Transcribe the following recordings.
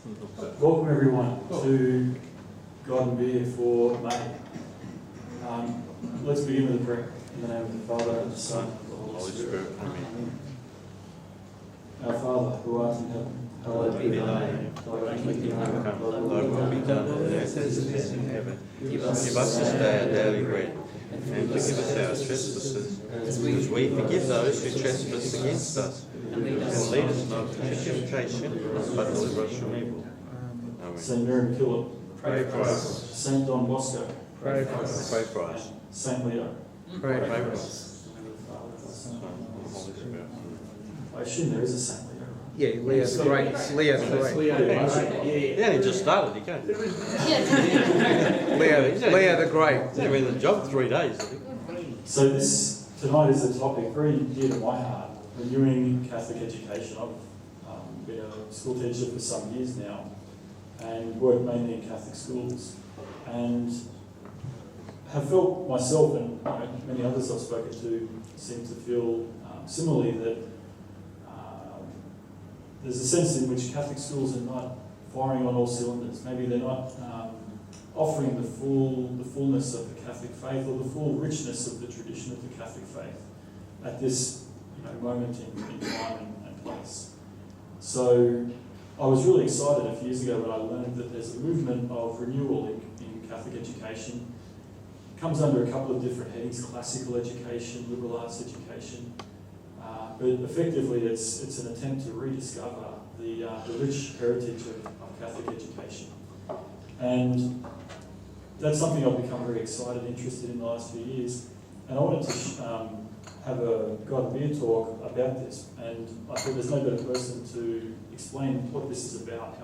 Welcome everyone to God and Beer for May. Let's begin with a prayer. In the name of the Father, and the Son, and the Holy Spirit. Amen. Our Father, who art in heaven, hallowed be thy name. Thy kingdom come, thy will be done on earth as it is in heaven. Give us this day our daily bread, and forgive us our trespasses, as we forgive those who trespass against us. And lead us not into temptation, but deliver us from evil. Amen. Saint Mary Philip, pray for us. Saint Don Bosco, Pray for us. Pray for us. Saint Leo, Pray for us. I assume there is a Saint Leo. Yeah, Leo's great. Leo's great. Yeah, he just started, he can't. Leo the Great. He's been in the job 3 days, I think. So this tonight is a topic very dear to my heart, renewing Catholic education. I've been a school teacher for some years now and work mainly in Catholic schools, and have felt myself and many others I've spoken to seem to feel similarly that there's a sense in which Catholic schools are not firing on all cylinders. Maybe they're not offering the fullness of the Catholic faith or the full richness of the tradition of the Catholic faith at this moment in time and place. So I was really excited a few years ago when I learned that there's a movement of renewal in Catholic education. It comes under a couple of different headings: classical education, liberal arts education. But effectively it's an attempt to rediscover the rich heritage of Catholic education. And that's something I've become very excited, interested in the last few years. And I wanted to have a God and Beer talk about this. And I thought there's no better person to explain what this is about,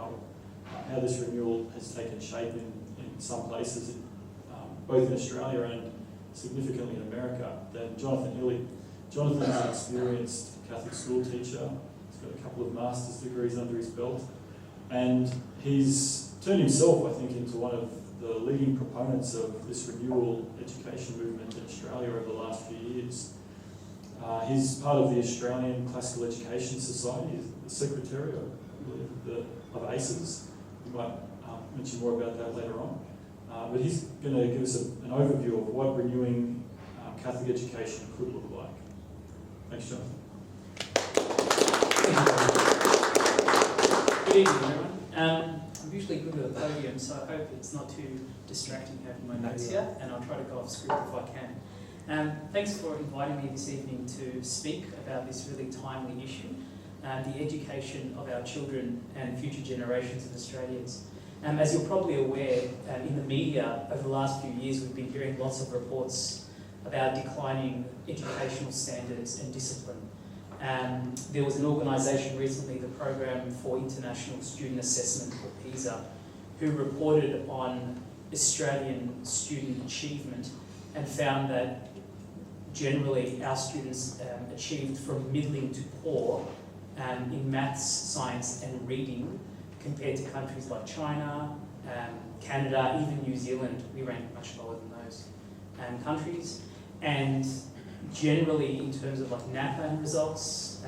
how this renewal has taken shape in some places, both in Australia and significantly in America, than Jonathan Hili. Jonathan is an experienced Catholic school teacher. He's got a couple of master's degrees under his belt. And he's turned himself, I think, into one of the leading proponents of this renewal education movement in Australia over the last few years. He's part of the Australian Classical Education Society. He's the secretary, I believe, of ACES. We might mention more about that later on. But he's going to give us an overview of what renewing Catholic education could look like. Thanks, Jonathan. Good evening, everyone. I'm usually good with a podium, so I hope it's not too distracting having my notes here, and I'll try to go off script if I can. Thanks for inviting me this evening to speak about this really timely issue, the education of our children and future generations of Australians. As you're probably aware, in the media over the last few years we've been hearing lots of reports about declining educational standards and discipline. There was an organisation recently, the Program for International Student Assessment, or PISA, who reported on Australian student achievement and found that generally our students achieved from middling to poor in maths, science and reading compared to countries like China, Canada, even New Zealand. We rank much lower than those countries. And generally, in terms of like NAPLAN results,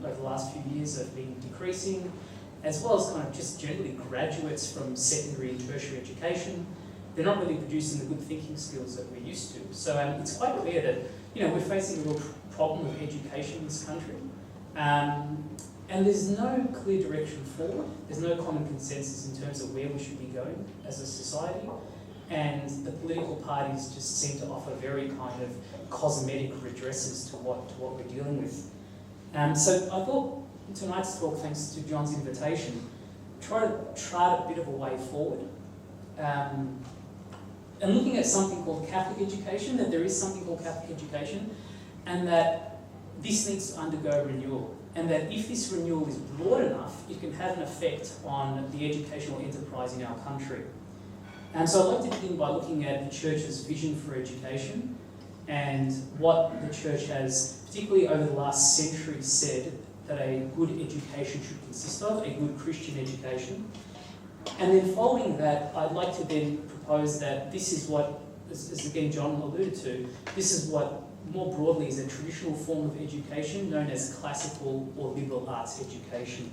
over the last few years have been decreasing, as well as kind of just generally graduates from secondary and tertiary education. They're not really producing the good thinking skills that we're used to. So it's quite clear that we're facing a real problem with education in this country. And there's no clear direction forward. There's no common consensus in terms of where we should be going as a society. And the political parties just seem to offer very kind of cosmetic redresses to what we're dealing with. So I thought tonight's talk, thanks to John's invitation, try to chart a bit of a way forward. And looking at something called Catholic education, that there is something called Catholic education, and that this needs to undergo renewal. And that if this renewal is broad enough, it can have an effect on the educational enterprise in our country. And so I'd like to begin by looking at the Church's vision for education and what the Church has, particularly over the last century, said that a good education should consist of, a good Christian education. And then following that, I'd like to then propose that this is what, as again John alluded to, this is what more broadly is a traditional form of education known as classical or liberal arts education.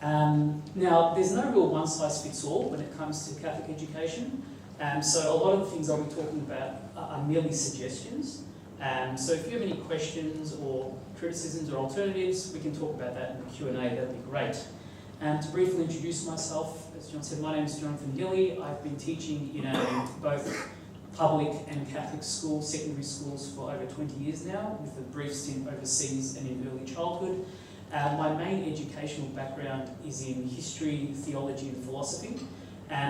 Now, there's no real one-size-fits-all when it comes to Catholic education. So a lot of the things I'll be talking about are merely suggestions. So if you have any questions or criticisms or alternatives, we can talk about that in the Q&A, that'd be great. To briefly introduce myself, as John said, my name is Jonathan Hili. I've been teaching in both public and Catholic schools, secondary schools, for over 20 years now, with a brief stint overseas and in early childhood. My main educational background is in history, theology and philosophy.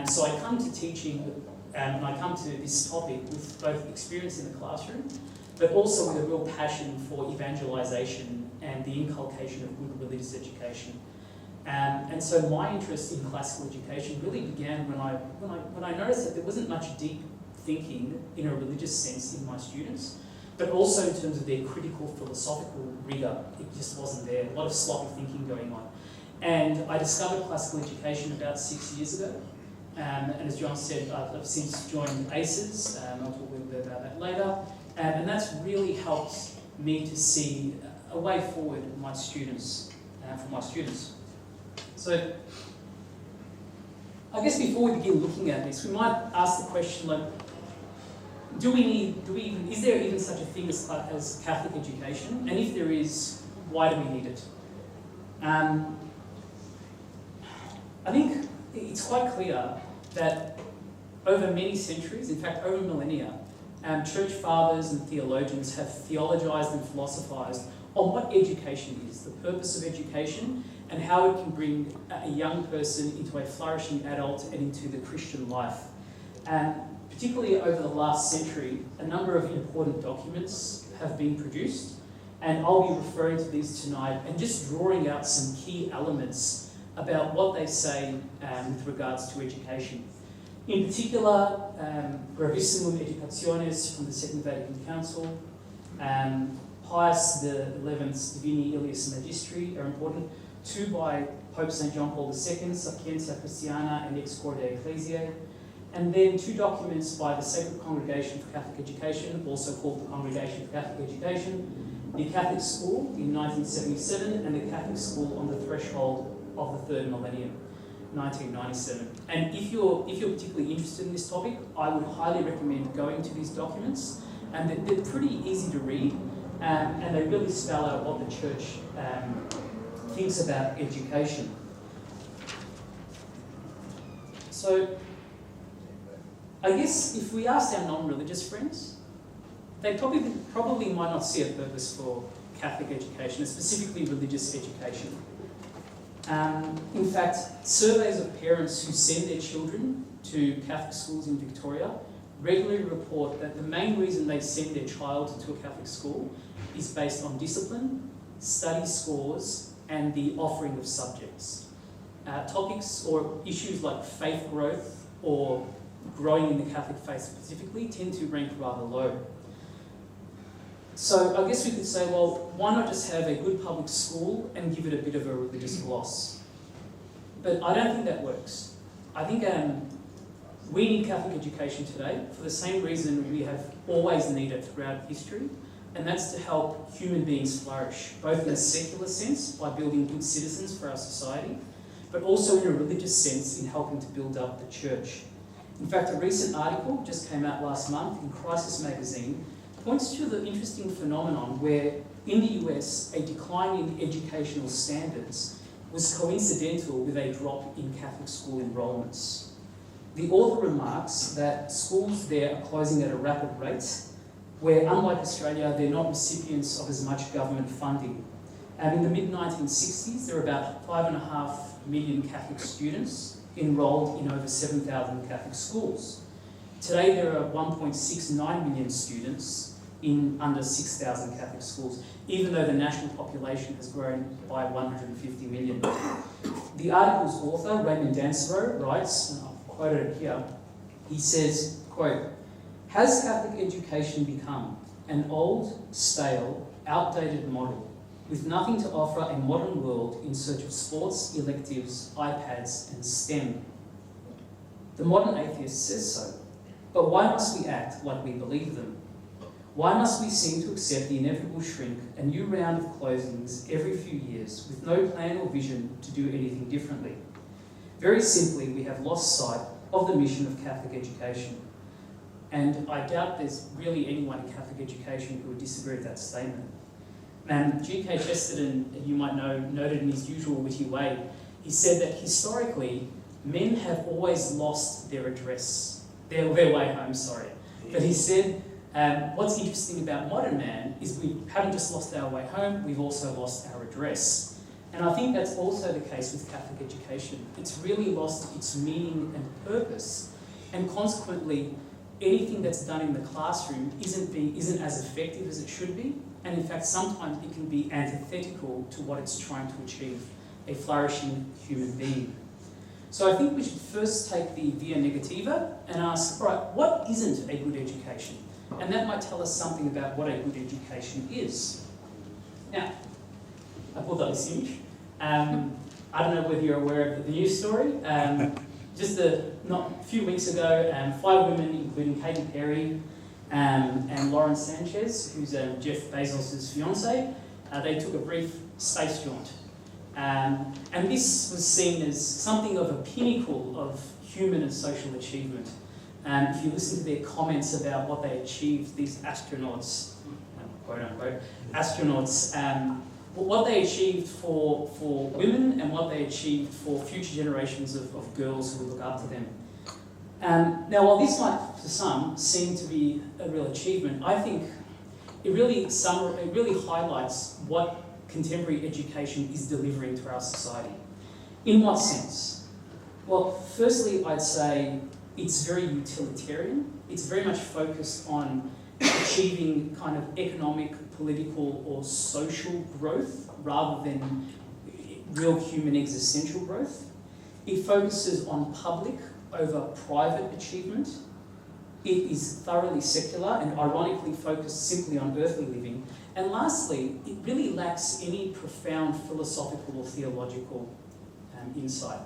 So I come to teaching and I come to this topic with both experience in the classroom, but also with a real passion for evangelization and the inculcation of good religious education. And so my interest in classical education really began when I noticed that there wasn't much deep thinking in a religious sense in my students, but also in terms of their critical philosophical rigour. It just wasn't there. A lot of sloppy thinking going on. And I discovered classical education about 6 years ago. And as John said, I've since joined ACES. I'll talk a little bit about that later. And that's really helped me to see a way forward for my students. So, I guess before we begin looking at this, we might ask the question, like, is there even such a thing as Catholic education? And if there is, why do we need it? I think it's quite clear that over many centuries, in fact over millennia, church fathers and theologians have theologized and philosophized on what education is, the purpose of education, and how it can bring a young person into a flourishing adult and into the Christian life. Particularly over the last century, a number of important documents have been produced, and I'll be referring to these tonight and just drawing out some key elements about what they say with regards to education. In particular, Gravissimum Educationis from the Second Vatican Council, Pius XI's Divini Ilius Magistri are important, two by Pope St. John Paul II, Sapientia Christiana and Ex Corde Ecclesiae, and then two documents by the Sacred Congregation for Catholic Education, also called the Congregation for Catholic Education, the Catholic School in 1977, and the Catholic School on the Threshold of the Third Millennium, 1997. And if you're particularly interested in this topic, I would highly recommend going to these documents. And they're pretty easy to read, and they really spell out what the Church thinks about education. So, I guess if we asked our non-religious friends, they probably might not see a purpose for Catholic education, and specifically religious education. In fact, surveys of parents who send their children to Catholic schools in Victoria regularly report that the main reason they send their child to a Catholic school is based on discipline, study scores, and the offering of subjects. Topics or issues like faith growth or growing in the Catholic faith specifically tend to rank rather low. So I guess we could say, well, why not just have a good public school and give it a bit of a religious gloss? But I don't think that works. I think we need Catholic education today for the same reason we have always needed throughout history, and that's to help human beings flourish, both in a secular sense, by building good citizens for our society, but also in a religious sense in helping to build up the church. In fact, a recent article just came out last month in Crisis magazine points to the interesting phenomenon where in the US, a decline in educational standards was coincidental with a drop in Catholic school enrolments. The author remarks that schools there are closing at a rapid rate, where unlike Australia, they're not recipients of as much government funding. And in the mid-1960s, there were about 5.5 million Catholic students enrolled in over 7,000 Catholic schools. Today, there are 1.69 million students in under 6,000 Catholic schools, even though the national population has grown by 150 million. The article's author, Raymond Dansereau, writes, and I've quoted it here, he says, quote, "Has Catholic education become an old, stale, outdated model with nothing to offer a modern world in search of sports, electives, iPads, and STEM? The modern atheist says so. But why must we act like we believe them? Why must we seem to accept the inevitable shrink, a new round of closings every few years, with no plan or vision to do anything differently? Very simply, we have lost sight of the mission of Catholic education. And I doubt there's really anyone in Catholic education who would disagree with that statement. G.K. Chesterton, you might know, noted in his usual witty way, he said that historically, men have always lost their address, their way home, sorry. But he said, what's interesting about modern man is we haven't just lost our way home, we've also lost our address. And I think that's also the case with Catholic education. It's really lost its meaning and purpose, and consequently, anything that's done in the classroom isn't as effective as it should be, and in fact sometimes it can be antithetical to what it's trying to achieve, a flourishing human being. So I think we should first take the via negativa and ask, all right, what isn't a good education? And that might tell us something about what a good education is. Now, I pulled up this image. I don't know whether you're aware of the news story. Just a few weeks ago, 5 women, including Katy Perry and Lauren Sanchez, who's Jeff Bezos' fiancée, they took a brief space jaunt. And this was seen as something of a pinnacle of human and social achievement. If you listen to their comments about what they achieved, these astronauts, quote unquote, what they achieved for women and what they achieved for future generations of girls who look up to them. Now, while this might, for some, seem to be a real achievement, I think it really highlights what contemporary education is delivering to our society. In what sense? Well, firstly, I'd say it's very utilitarian. It's very much focused on achieving kind of economic, political, or social growth rather than real human existential growth. It focuses on public over private achievement. It is thoroughly secular and ironically focused simply on earthly living. And lastly, it really lacks any profound philosophical or theological insight.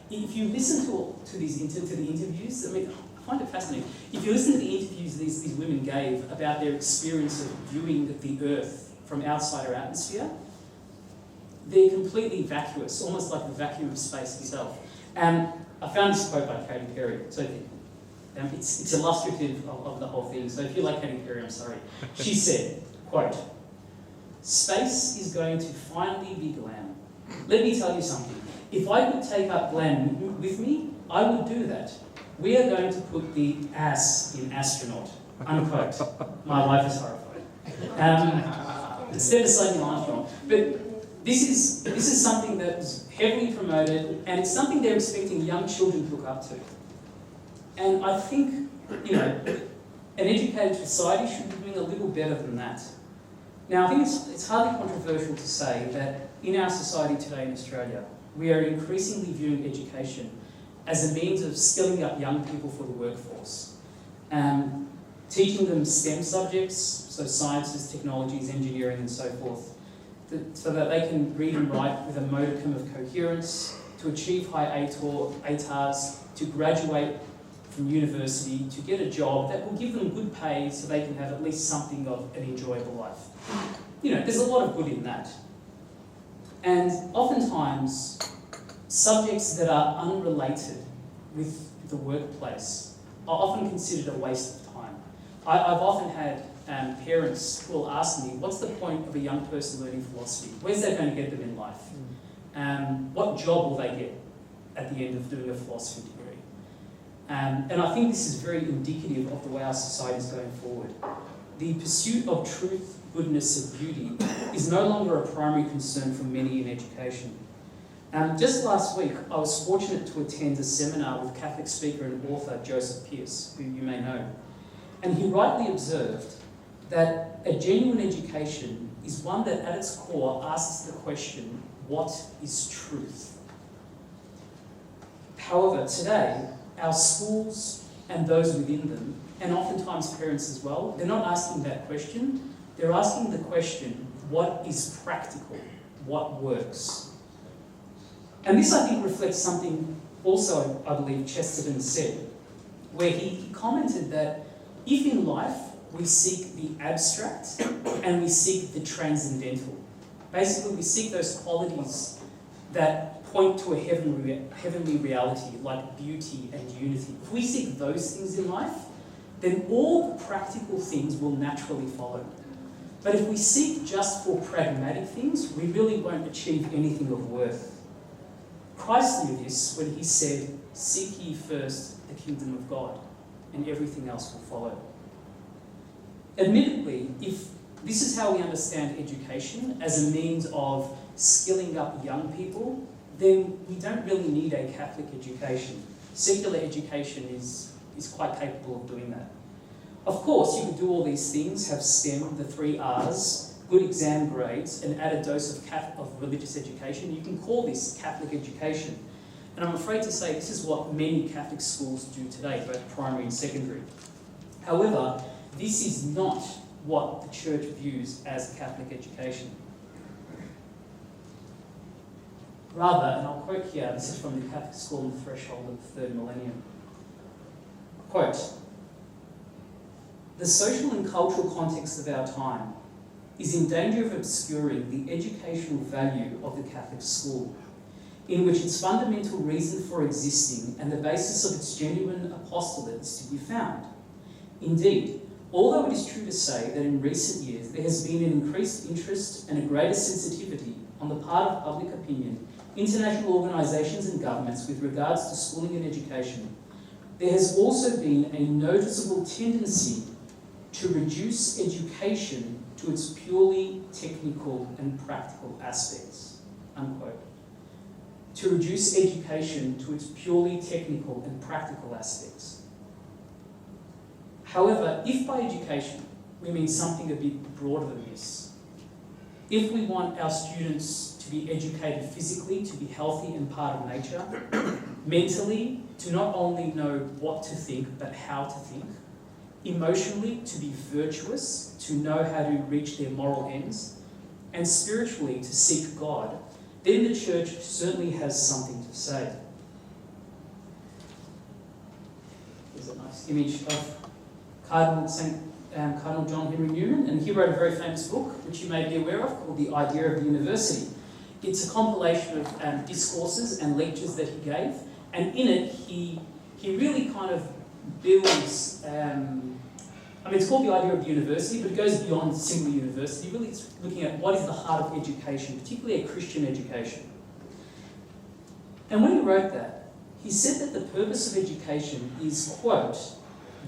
If you listen to the interviews, I mean, I find it fascinating. If you listen to the interviews these women gave about their experience of viewing the Earth from outside our atmosphere, they're completely vacuous, almost like the vacuum of space itself. I found this quote by Katy Perry. So it's illustrative of the whole thing. So if you like Katy Perry, I'm sorry. She said, quote, "Space is going to finally be glam. Let me tell you something. If I could take up glam with me, I would do that. We are going to put the ass in astronaut." Unquote. My wife is horrified. Instead of saying astronaut. But this is something that was heavily promoted, and it's something they're expecting young children to look up to. And I think, an educated society should be doing a little better than that. Now, I think it's hardly controversial to say that in our society today in Australia, we are increasingly viewing education as a means of skilling up young people for the workforce. Teaching them STEM subjects, so sciences, technologies, engineering, and so forth, so that they can read and write with a modicum of coherence, to achieve high ATARs, to graduate from university, to get a job that will give them good pay so they can have at least something of an enjoyable life. There's a lot of good in that. And oftentimes, subjects that are unrelated with the workplace are often considered a waste of time. I've often had parents who will ask me, what's the point of a young person learning philosophy? Where's that going to get them in life? What job will they get at the end of doing a philosophy degree? And I think this is very indicative of the way our society is going forward. The pursuit of truth, goodness, and beauty is no longer a primary concern for many in education. Just last week, I was fortunate to attend a seminar with Catholic speaker and author Joseph Pearce, who you may know. And he rightly observed that a genuine education is one that at its core asks the question, what is truth? However, today, our schools and those within them, and oftentimes parents as well, they're not asking that question. They're asking the question, what is practical? What works? And this, I think, reflects something also, I believe, Chesterton said, where he commented that if in life we seek the abstract and we seek the transcendental. Basically, we seek those qualities that point to a heavenly reality, like beauty and unity. If we seek those things in life, then all the practical things will naturally follow. But if we seek just for pragmatic things, we really won't achieve anything of worth. Christ knew this when he said, "Seek ye first the kingdom of God, and everything else will follow." Admittedly, if this is how we understand education as a means of skilling up young people, then we don't really need a Catholic education. Secular education is quite capable of doing that. Of course, you could do all these things, have STEM, the 3 R's, good exam grades, and add a dose of religious education. You can call this Catholic education. And I'm afraid to say this is what many Catholic schools do today, both primary and secondary. However, this is not what the Church views as Catholic education. Rather, and I'll quote here, this is from the Catholic School on the Threshold of the Third Millennium. Quote, "The social and cultural context of our time is in danger of obscuring the educational value of the Catholic school, in which its fundamental reason for existing and the basis of its genuine apostolate is to be found. Indeed, although it is true to say that in recent years there has been an increased interest and a greater sensitivity on the part of public opinion, international organisations and governments with regards to schooling and education, there has also been a noticeable tendency to reduce education to its purely technical and practical aspects." Unquote. To reduce education to its purely technical and practical aspects. However, if by education we mean something a bit broader than this, if we want our students to be educated physically, to be healthy and part of nature, mentally, to not only know what to think, but how to think, emotionally, to be virtuous, to know how to reach their moral ends, and spiritually, to seek God, then the Church certainly has something to say. There's a nice image of Cardinal John Henry Newman, and he wrote a very famous book, which you may be aware of, called The Idea of the University. It's a compilation of discourses and lectures that he gave, and in it he really kind of builds, it's called The Idea of the University, but it goes beyond single university. Really, it's looking at what is the heart of education, particularly a Christian education. And when he wrote that, he said that the purpose of education is, quote,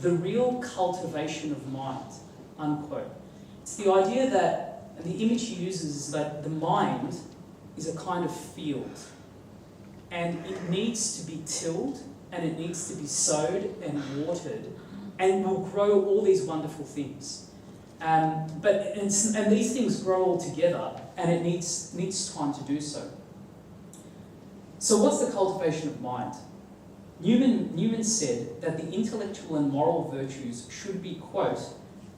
"the real cultivation of mind," unquote. It's the idea that, and the image he uses is that the mind is a kind of field, and it needs to be tilled, and it needs to be sowed and watered, and will grow all these wonderful things. And these things grow all together, and it needs time to do so. So what's the cultivation of mind? Newman said that the intellectual and moral virtues should be, quote,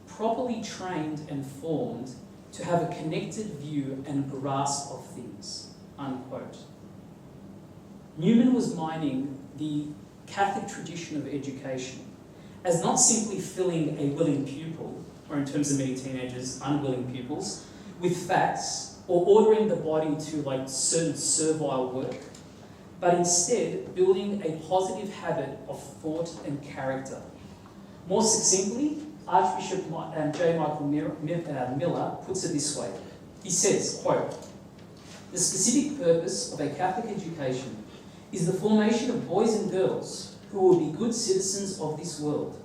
"properly trained and formed to have a connected view and grasp of things," unquote. Newman was mining the Catholic tradition of education as not simply filling a willing pupil, or in terms of many teenagers, unwilling pupils, with facts, or ordering the body to certain servile work, but instead building a positive habit of thought and character. More succinctly, Archbishop J. Michael Miller puts it this way. He says, quote, "The specific purpose of a Catholic education is the formation of boys and girls who will be good citizens of this world,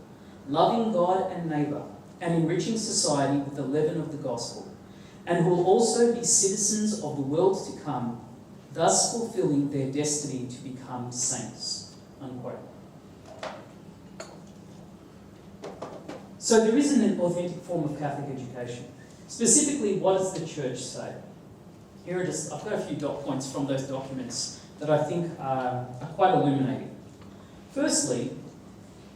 loving God and neighbour, and enriching society with the leaven of the gospel, and who will also be citizens of the world to come, thus fulfilling their destiny to become saints," unquote. So there is an authentic form of Catholic education. Specifically, what does the Church say? Here are I've got a few dot points from those documents that I think are quite illuminating. Firstly,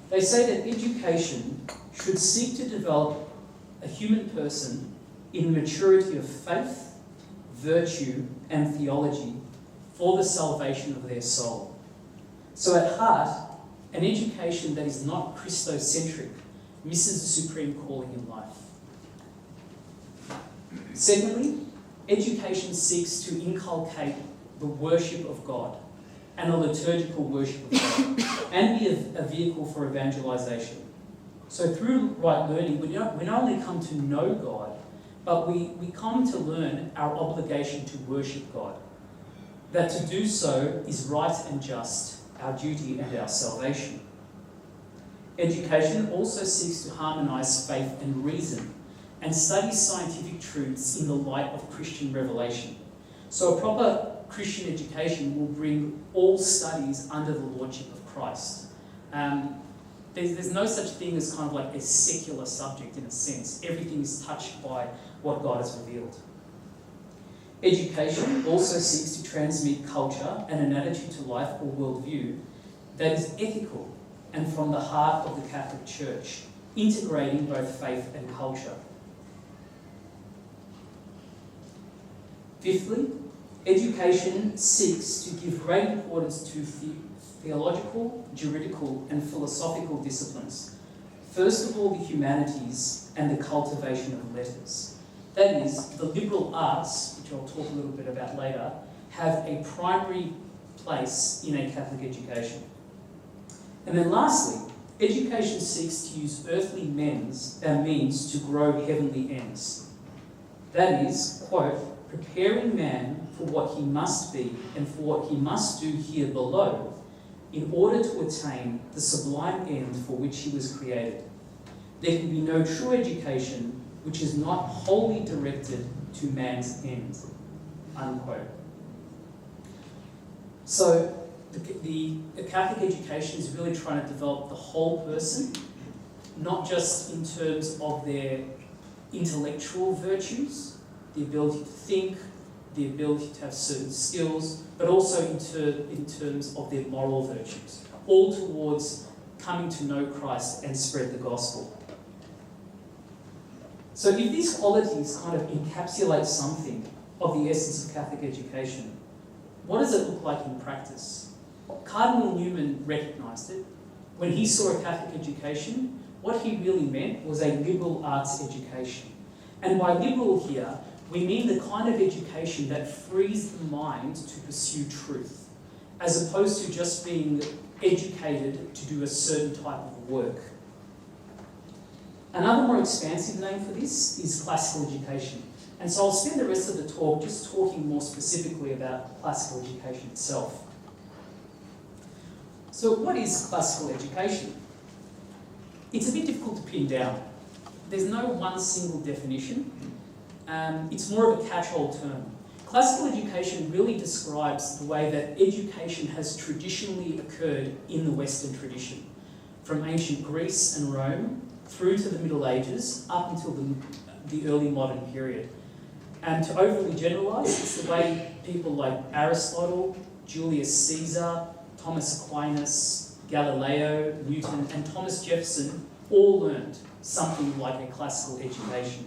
they say that education should seek to develop a human person in maturity of faith, virtue, and theology for the salvation of their soul. So at heart, an education that is not Christocentric misses the supreme calling in life. Secondly, education seeks to inculcate the worship of God and a liturgical worship of God and be a vehicle for evangelization. So through right learning, we not only come to know God, but we come to learn our obligation to worship God. That to do so is right and just, our duty and our salvation. Education also seeks to harmonise faith and reason and studies scientific truths in the light of Christian revelation. So a proper Christian education will bring all studies under the lordship of Christ. There's no such thing as kind of like a secular subject in a sense. Everything is touched by what God has revealed. Education also seeks to transmit culture and an attitude to life or worldview that is ethical and from the heart of the Catholic Church, integrating both faith and culture. Fifthly, education seeks to give great importance to theological, juridical, and philosophical disciplines. First of all, the humanities and the cultivation of letters. That is, the liberal arts, which I'll talk a little bit about later, have a primary place in a Catholic education. And then lastly, education seeks to use earthly means to grow heavenly ends. That is, quote, preparing man for what he must be and for what he must do here below in order to attain the sublime end for which he was created. There can be no true education which is not wholly directed to man's end, unquote. So the Catholic education is really trying to develop the whole person, not just in terms of their intellectual virtues, the ability to think, the ability to have certain skills, but also in terms of their moral virtues, all towards coming to know Christ and spread the gospel. So if these qualities kind of encapsulate something of the essence of Catholic education, what does it look like in practice? Cardinal Newman recognised it. When he saw a Catholic education, what he really meant was a liberal arts education. And by liberal here, we mean the kind of education that frees the mind to pursue truth, as opposed to just being educated to do a certain type of work. Another more expansive name for this is classical education. And so I'll spend the rest of the talk just talking more specifically about classical education itself. So what is classical education? It's a bit difficult to pin down. There's no one single definition. It's more of a catch-all term. Classical education really describes the way that education has traditionally occurred in the Western tradition, from ancient Greece and Rome through to the Middle Ages up until the early modern period. And to overly generalise, it's the way people like Aristotle, Julius Caesar, Thomas Aquinas, Galileo, Newton, and Thomas Jefferson all learned something like a classical education.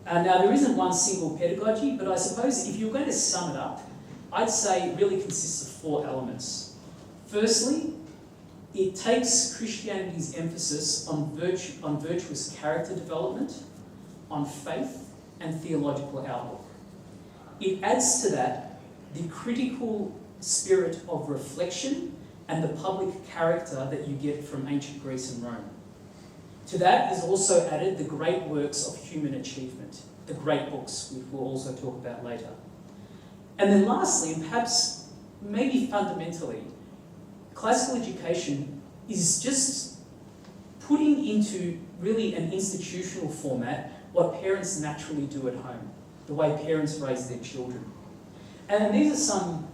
Now, there isn't one single pedagogy, but I suppose if you're going to sum it up, I'd say it really consists of 4 elements. Firstly, it takes Christianity's emphasis on virtuous character development, on faith and theological outlook. It adds to that the critical spirit of reflection and the public character that you get from ancient Greece and Rome. To that is also added the great works of human achievement, the great books, which we'll also talk about later. And then lastly, and perhaps maybe fundamentally, classical education is just putting into really an institutional format what parents naturally do at home, the way parents raise their children. And these are some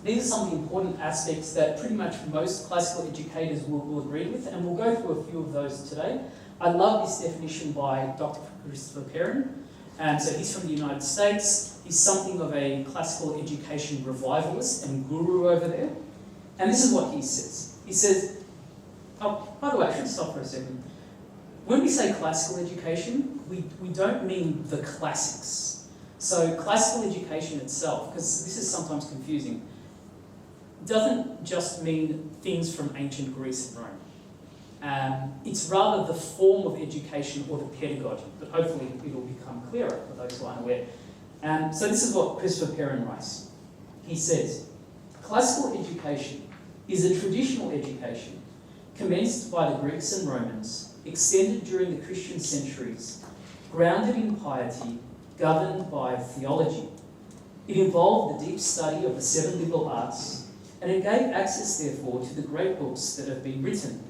of the important aspects that pretty much most classical educators will agree with, and we'll go through a few of those today. I love this definition by Dr. Christopher Perrin. So he's from the United States. He's something of a classical education revivalist and guru over there. And this is what he says. He says, oh, by the way, I should stop for a second. When we say classical education, we don't mean the classics. So classical education itself, because this is sometimes confusing, doesn't just mean things from ancient Greece and Rome. It's rather the form of education or the pedagogy, but hopefully it will become clearer for those who aren't aware. So this is what Christopher Perrin writes. He says, classical education is a traditional education commenced by the Greeks and Romans, extended during the Christian centuries, grounded in piety, governed by theology. It involved the deep study of the 7 liberal arts, and it gave access, therefore, to the great books that have been written.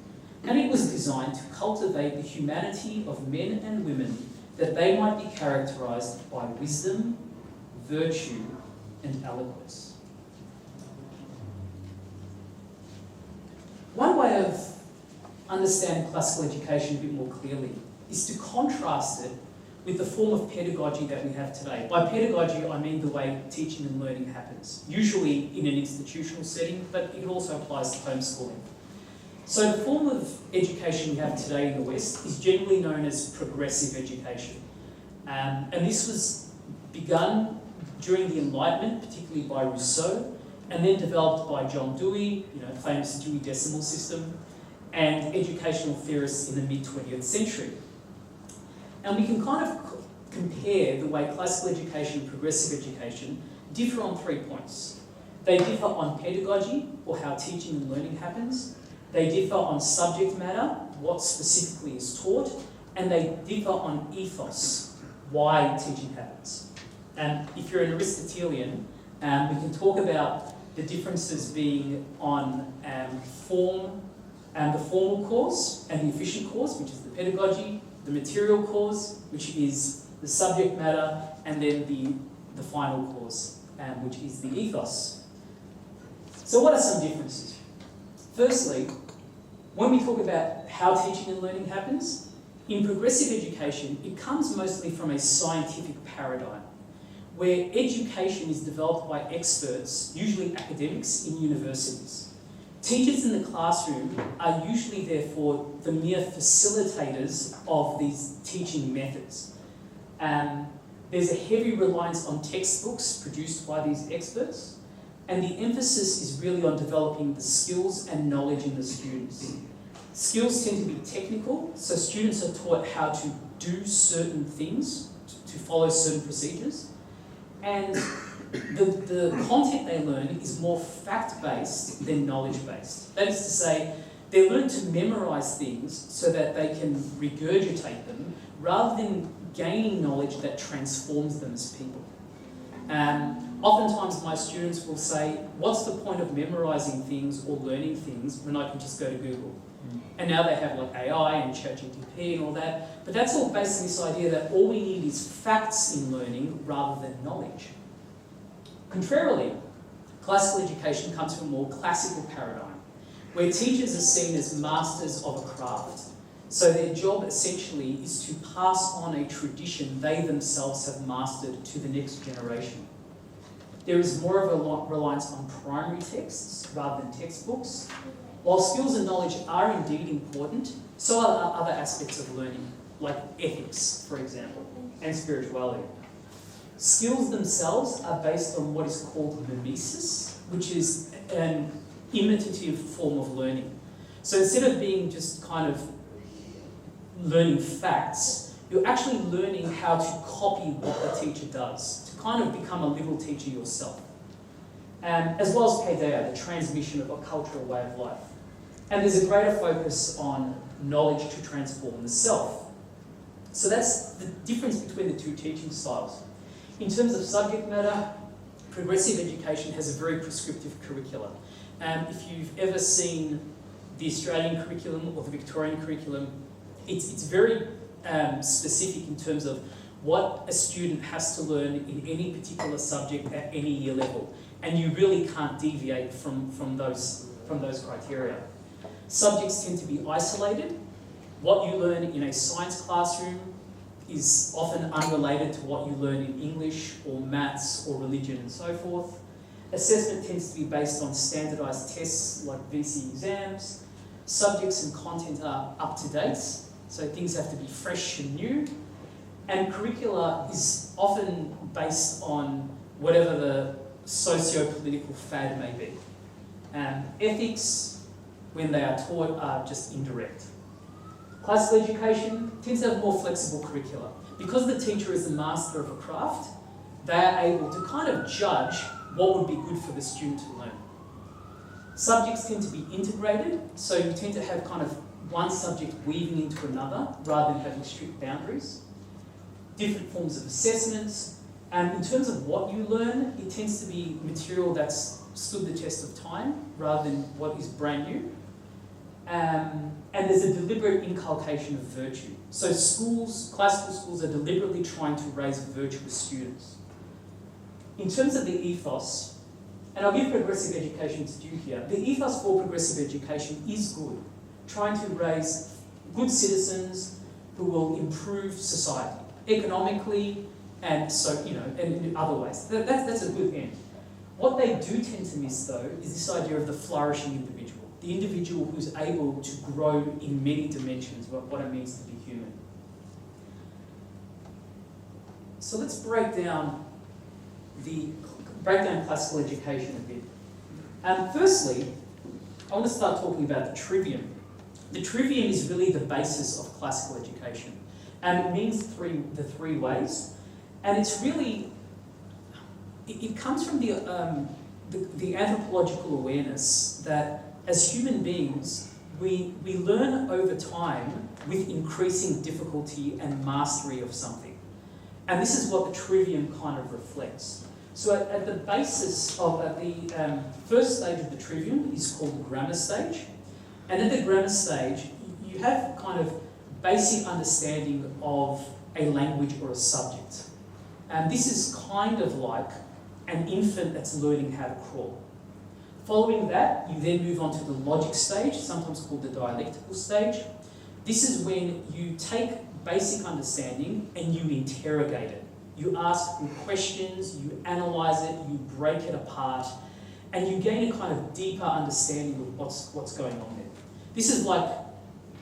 And it was designed to cultivate the humanity of men and women, that they might be characterised by wisdom, virtue, and eloquence. One way of understanding classical education a bit more clearly is to contrast it with the form of pedagogy that we have today. By pedagogy, I mean the way teaching and learning happens, usually in an institutional setting, but it also applies to homeschooling. So the form of education we have today in the West is generally known as progressive education. And this was begun during the Enlightenment, particularly by Rousseau, and then developed by John Dewey, famous Dewey Decimal System, and educational theorists in the mid-20th century. And we can kind of compare the way classical education and progressive education differ on 3 points. They differ on pedagogy, or how teaching and learning happens. They differ on subject matter, what specifically is taught, and they differ on ethos, why teaching happens. And if you're an Aristotelian, we can talk about the differences being on form, and the formal cause and the efficient cause, which is the pedagogy, the material cause, which is the subject matter, and then the final cause, which is the ethos. So what are some differences? Firstly, when we talk about how teaching and learning happens, in progressive education, it comes mostly from a scientific paradigm, where education is developed by experts, usually academics in universities. Teachers in the classroom are usually, therefore, the mere facilitators of these teaching methods. There's a heavy reliance on textbooks produced by these experts, and the emphasis is really on developing the skills and knowledge in the students. Skills tend to be technical, so students are taught how to do certain things, to follow certain procedures, and the content they learn is more fact-based than knowledge-based. That is to say, they learn to memorise things so that they can regurgitate them, rather than gaining knowledge that transforms them as people. Oftentimes my students will say, what's the point of memorising things or learning things when I can just go to Google? And now they have like AI and ChatGPT and all that, but that's all based on this idea that all we need is facts in learning rather than knowledge. Contrarily, classical education comes from a more classical paradigm, where teachers are seen as masters of a craft. So their job essentially is to pass on a tradition they themselves have mastered to the next generation. There is more of a reliance on primary texts rather than textbooks. While skills and knowledge are indeed important, so are other aspects of learning, like ethics, for example, and spirituality. Skills themselves are based on what is called mimesis, which is an imitative form of learning. So instead of being just kind of learning facts, you're actually learning how to copy what the teacher does, to kind of become a little teacher yourself. As well as paideia, the transmission of a cultural way of life. And there's a greater focus on knowledge to transform the self. So that's the difference between the two teaching styles. In terms of subject matter, progressive education has a very prescriptive curriculum. If you've ever seen the Australian curriculum or the Victorian curriculum, it's very specific in terms of what a student has to learn in any particular subject at any year level. And you really can't deviate from those criteria. Subjects tend to be isolated. What you learn in a science classroom is often unrelated to what you learn in English or maths or religion and so forth. Assessment tends to be based on standardised tests like VC exams. Subjects and content are up to date, so things have to be fresh and new. And curricula is often based on whatever the socio-political fad may be. Ethics, when they are taught, are just indirect. Classical education tends to have more flexible curricula. Because the teacher is the master of a craft, they are able to kind of judge what would be good for the student to learn. Subjects tend to be integrated, so you tend to have kind of one subject weaving into another rather than having strict boundaries. Different forms of assessments, and in terms of what you learn, it tends to be material that's stood the test of time rather than what is brand new. And there's a deliberate inculcation of virtue. So schools, classical schools, are deliberately trying to raise virtuous students. In terms of the ethos, and I'll give progressive education to due here, the ethos for progressive education is good, trying to raise good citizens who will improve society, economically and so, and in other ways. That's a good end. What they do tend to miss, though, is this idea of the flourishing individual, the individual who's able to grow in many dimensions, what it means to be human. So let's break down classical education a bit. Firstly, I want to start talking about the trivium. The trivium is really the basis of classical education, and it means the three ways, and it's really, it comes from the anthropological awareness that as human beings, we learn over time with increasing difficulty and mastery of something. And this is what the trivium kind of reflects. So at the basis of, the first stage of the trivium is called the grammar stage. And at the grammar stage, you have kind of basic understanding of a language or a subject. And this is kind of like an infant that's learning how to crawl. Following that, you then move on to the logic stage, sometimes called the dialectical stage. This is when you take basic understanding and you interrogate it. You ask questions, you analyse it, you break it apart, and you gain a kind of deeper understanding of what's going on there. This is like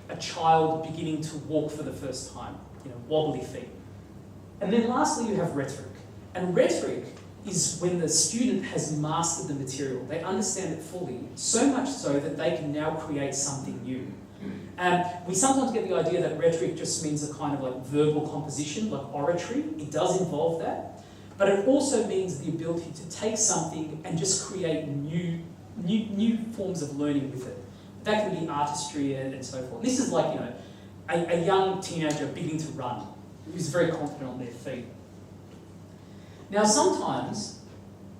a child beginning to walk for the first time, wobbly feet. And then lastly, you have rhetoric. And rhetoric is when the student has mastered the material. They understand it fully, so much so that they can now create something new. We sometimes get the idea that rhetoric just means a kind of like verbal composition, like oratory. It does involve that. But it also means the ability to take something and just create new forms of learning with it. That can be artistry and so forth. This is like, a young teenager beginning to run, who's very confident on their feet. Now sometimes,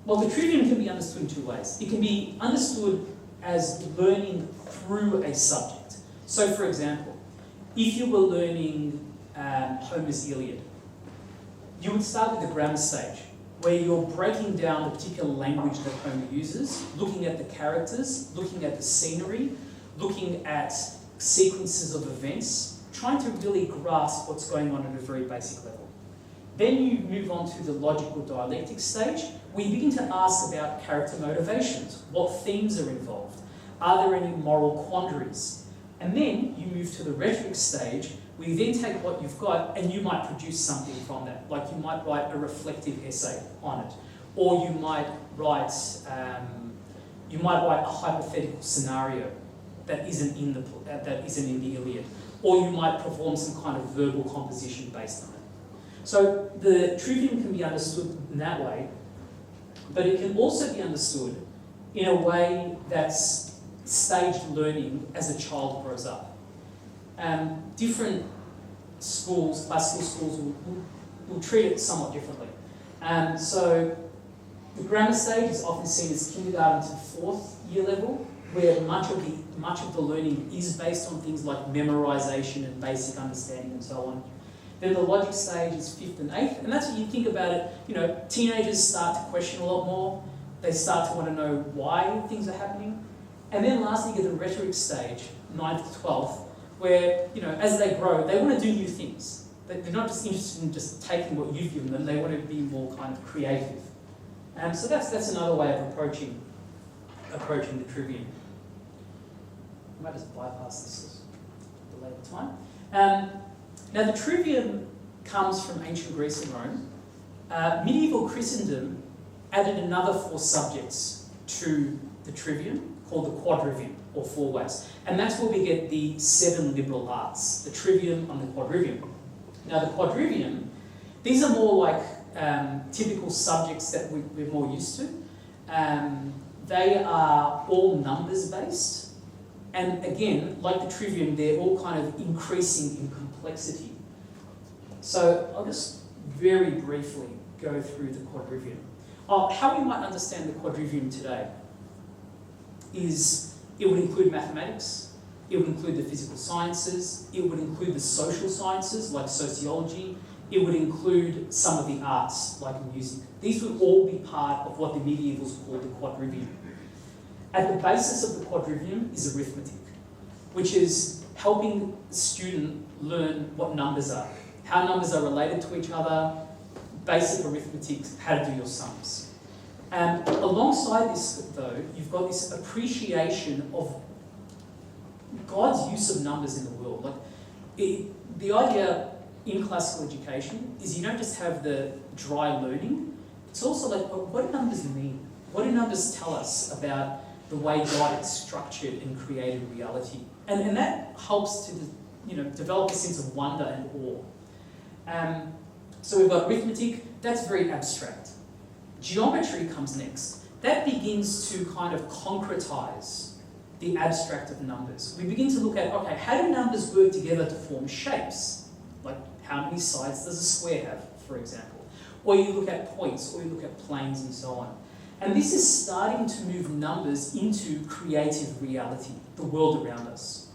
the trivium can be understood in two ways. It can be understood as learning through a subject. So for example, if you were learning Homer's Iliad, you would start with the grammar stage, where you're breaking down the particular language that Homer uses, looking at the characters, looking at the scenery, looking at sequences of events, trying to really grasp what's going on at a very basic level. Then you move on to the logical dialectic stage, where you begin to ask about character motivations, what themes are involved, are there any moral quandaries? And then you move to the rhetoric stage, where you then take what you've got and you might produce something from that. Like you might write a reflective essay on it, or you might write a hypothetical scenario that isn't in the Iliad, or you might perform some kind of verbal composition based on it. So the trivium can be understood in that way, but it can also be understood in a way that's staged learning as a child grows up. Different schools, classical schools, will treat it somewhat differently. So the grammar stage is often seen as kindergarten to 4th year level, where much of the learning is based on things like memorization and basic understanding and so on. Then the logic stage is 5th and 8th, and that's when you think about it, teenagers start to question a lot more. They start to want to know why things are happening. And then lastly, you get the rhetoric stage, 9th to 12th, where, as they grow, they want to do new things. They're not just interested in just taking what you've given them, they want to be more kind of creative. So that's another way of approaching the trivium. I might just bypass this at a later time. Now the trivium comes from ancient Greece and Rome. Medieval Christendom added another 4 subjects to the trivium, called the quadrivium, or 4 ways. And that's where we get the 7 liberal arts, the trivium and the quadrivium. Now the quadrivium, these are more like typical subjects that we're more used to. They are all numbers based. And again, like the trivium, they're all kind of increasing in complexity. So I'll just very briefly go through the quadrivium. How we might understand the quadrivium today is it would include mathematics, it would include the physical sciences, it would include the social sciences like sociology, it would include some of the arts like music. These would all be part of what the medievals called the quadrivium. At the basis of the quadrivium is arithmetic, which is helping the student learn what numbers are, how numbers are related to each other, basic arithmetic, how to do your sums. Alongside this, though, you've got this appreciation of God's use of numbers in the world. The idea in classical education is you don't just have the dry learning, it's also like, what do numbers mean? What do numbers tell us about the way God has structured and created reality? And that helps to develop a sense of wonder and awe. So we've got arithmetic, that's very abstract. Geometry comes next. That begins to kind of concretize the abstract of numbers. We begin to look at, okay, how do numbers work together to form shapes? Like, how many sides does a square have, for example? Or you look at points, or you look at planes and so on. And this is starting to move numbers into creative reality, the world around us.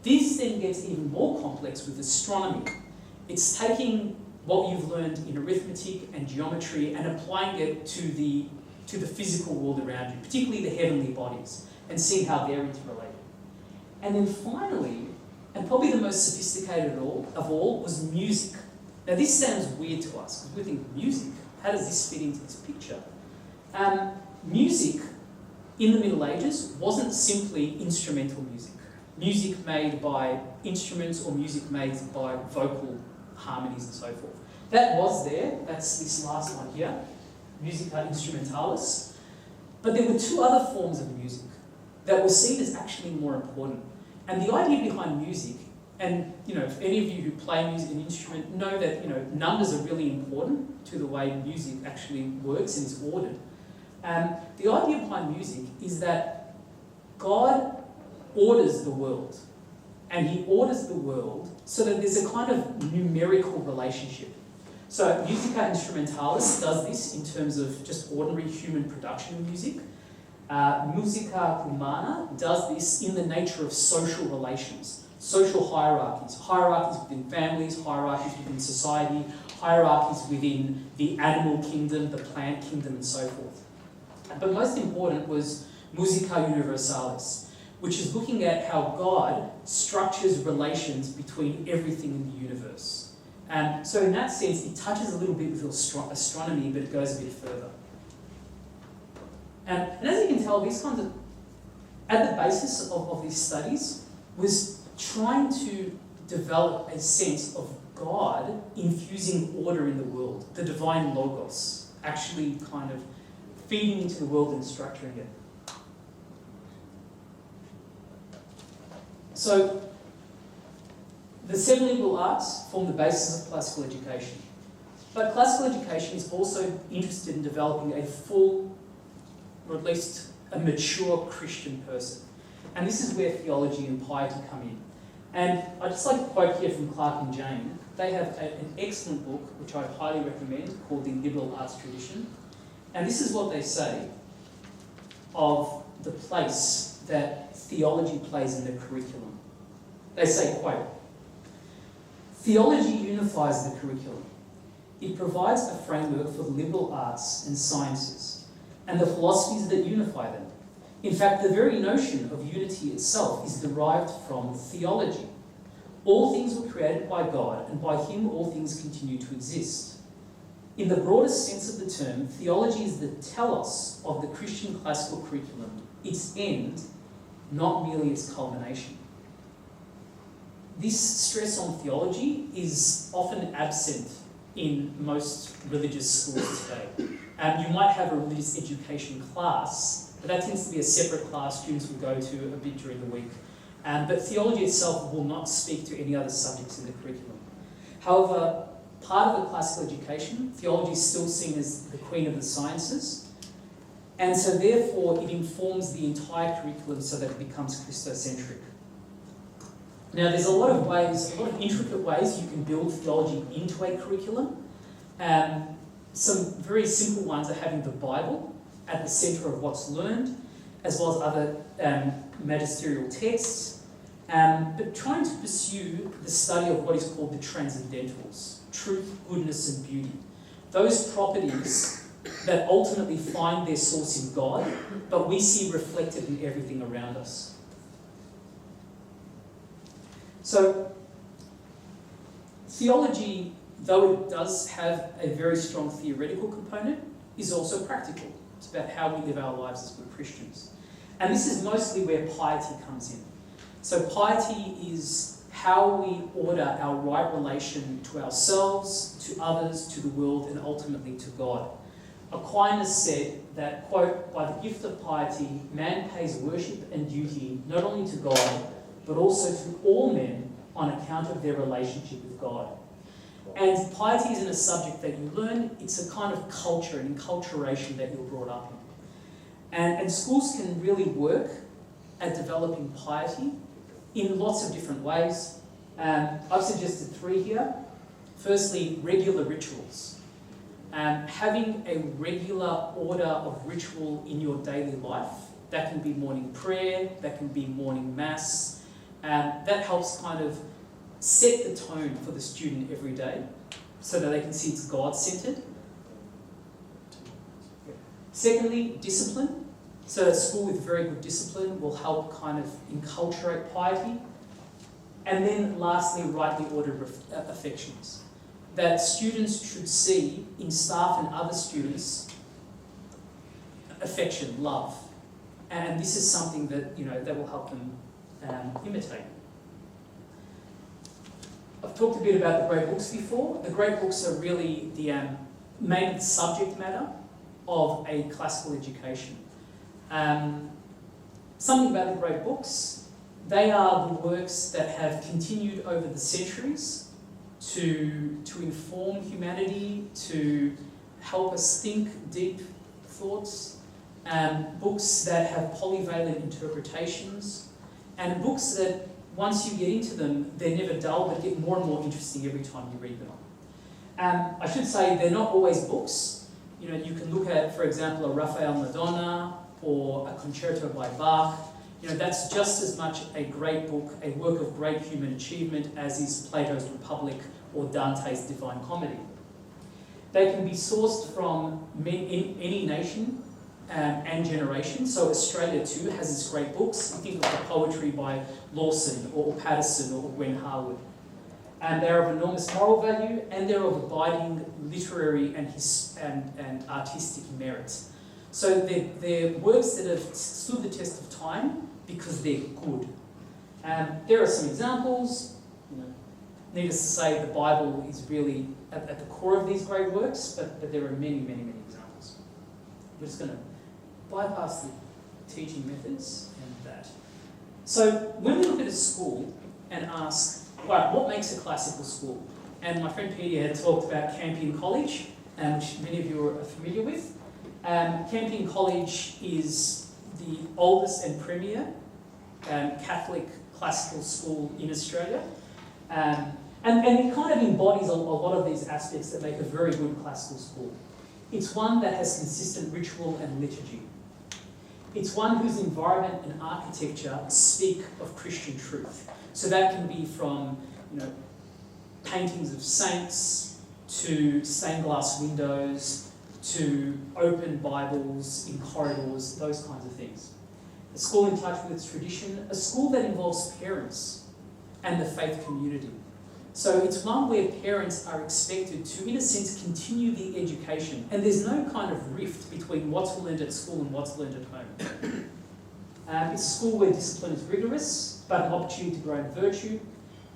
This then gets even more complex with astronomy. It's taking what you've learned in arithmetic and geometry and applying it to the physical world around you, particularly the heavenly bodies, and seeing how they're interrelated. And then finally, and probably the most sophisticated of all, was music. Now this sounds weird to us, because we think, music? How does this fit into this picture? Music in the Middle Ages wasn't simply instrumental music. Music made by instruments or music made by vocal harmonies and so forth. That was there, that's this last one here, musica instrumentalis. But there were 2 other forms of music that were seen as actually more important. And the idea behind music, and if any of you who play music and instrument know that numbers are really important to the way music actually works and is ordered. The idea behind music is that God orders the world, and he orders the world so that there's a kind of numerical relationship. So musica instrumentalis does this in terms of just ordinary human production of music. Musica humana does this in the nature of social relations, social hierarchies within families, hierarchies within society, hierarchies within the animal kingdom, the plant kingdom, and so forth. But most important was musica universalis, which is looking at how God structures relations between everything in the universe. So in that sense, it touches a little bit with astronomy, but it goes a bit further. And as you can tell, these kinds of, at the basis of these studies, was trying to develop a sense of God infusing order in the world, the divine logos, actually kind of feeding into the world and structuring it. So, the 7 liberal arts form the basis of classical education. But classical education is also interested in developing a full, or at least a mature Christian person. And this is where theology and piety come in. And I'd just like to quote here from Clark and Jane. They have an excellent book, which I highly recommend, called The Liberal Arts Tradition. And this is what they say of the place that theology plays in the curriculum. They say, quote, "Theology unifies the curriculum. It provides a framework for the liberal arts and sciences, and the philosophies that unify them. In fact, the very notion of unity itself is derived from theology. All things were created by God, and by him all things continue to exist. In the broadest sense of the term, theology is the telos of the Christian classical curriculum, its end, not merely its culmination." This stress on theology is often absent in most religious schools today. You might have a religious education class, but that tends to be a separate class students will go to a bit during the week. But theology itself will not speak to any other subjects in the curriculum. However, part of the classical education, theology is still seen as the queen of the sciences, and so therefore it informs the entire curriculum so that it becomes Christocentric. Now there's a lot of ways, a lot of intricate ways you can build theology into a curriculum. Some very simple ones are having the Bible at the centre of what's learned, as well as other magisterial texts, but trying to pursue the study of what is called the transcendentals, truth, goodness and beauty. Those properties that ultimately find their source in God, but we see reflected in everything around us. So, theology, though it does have a very strong theoretical component, is also practical. It's about how we live our lives as good Christians. And this is mostly where piety comes in. So piety is how we order our right relation to ourselves, to others, to the world, and ultimately to God. Aquinas said that, quote, by the gift of piety, man pays worship and duty not only to God, but also to all men on account of their relationship with God. And piety isn't a subject that you learn, it's a kind of culture, an enculturation that you're brought up in. And schools can really work at developing piety in lots of different ways. I've suggested 3 here. Firstly, regular rituals. Having a regular order of ritual in your daily life. That can be morning prayer, that can be morning mass. That helps kind of set the tone for the student every day so that they can see it's God-centered. Secondly, discipline. So a school with very good discipline will help kind of enculturate piety. And then lastly, rightly ordered affections. That students should see in staff and other students affection, love. And this is something that, that will help them imitate. I've talked a bit about the great books before. The great books are really the main subject matter of a classical education. Something about the great books, they are the works that have continued over the centuries to inform humanity, to help us think deep thoughts, books that have polyvalent interpretations, and books that once you get into them, they're never dull, but get more and more interesting every time you read them. I should say they're not always books. You can look at, for example, a Raphael Madonna or a concerto by Bach. That's just as much a great book, a work of great human achievement as is Plato's Republic or Dante's Divine Comedy. They can be sourced from any nation and generation. So Australia too has its great books. You think of the poetry by Lawson or Patterson or Gwen Harwood. And they're of enormous moral value and they're of abiding literary and artistic merit. So they're works that have stood the test of time because they're good. There are some examples. Needless to say, the Bible is really at the core of these great works, but there are many, many, many examples. We're just going to bypass the teaching methods and that. So when we look at a school and ask, right, what makes a classical school? And my friend Peter had talked about Campion College, which many of you are familiar with. Campion College is the oldest and premier Catholic classical school in Australia. And it kind of embodies a lot of these aspects that make a very good classical school. It's one that has consistent ritual and liturgy. It's one whose environment and architecture speak of Christian truth. So that can be from, paintings of saints to stained glass windows to open Bibles in corridors, those kinds of things. A school in touch with its tradition, a school that involves parents and the faith community. So it's one where parents are expected to, in a sense, continue the education. And there's no kind of rift between what's learned at school and what's learned at home. It's a school where discipline is rigorous, but an opportunity to grow in virtue.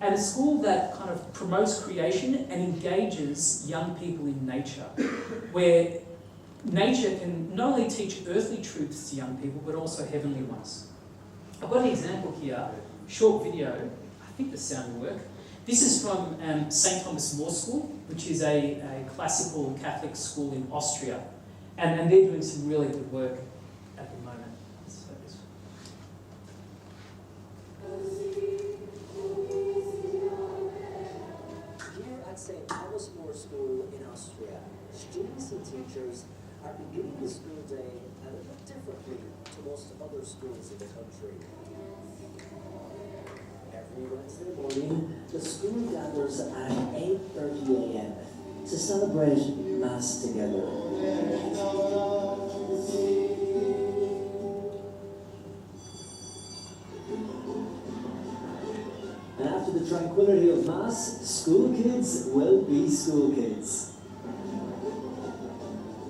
and a school that kind of promotes creation and engages young people in nature, where nature can not only teach earthly truths to young people, but also heavenly ones. I've got an example here, short video. I think the sound will work. This is from St. Thomas Law School, which is a classical Catholic school in Austria. And they're doing some really good work at the moment. So this. Here at St. Thomas More School in Austria, students and teachers are beginning the school day a little differently to most other schools in the country. Every Wednesday morning, the school gathers at 8:30 a.m. to celebrate Mass together. And after the tranquility of Mass, school kids will be school kids.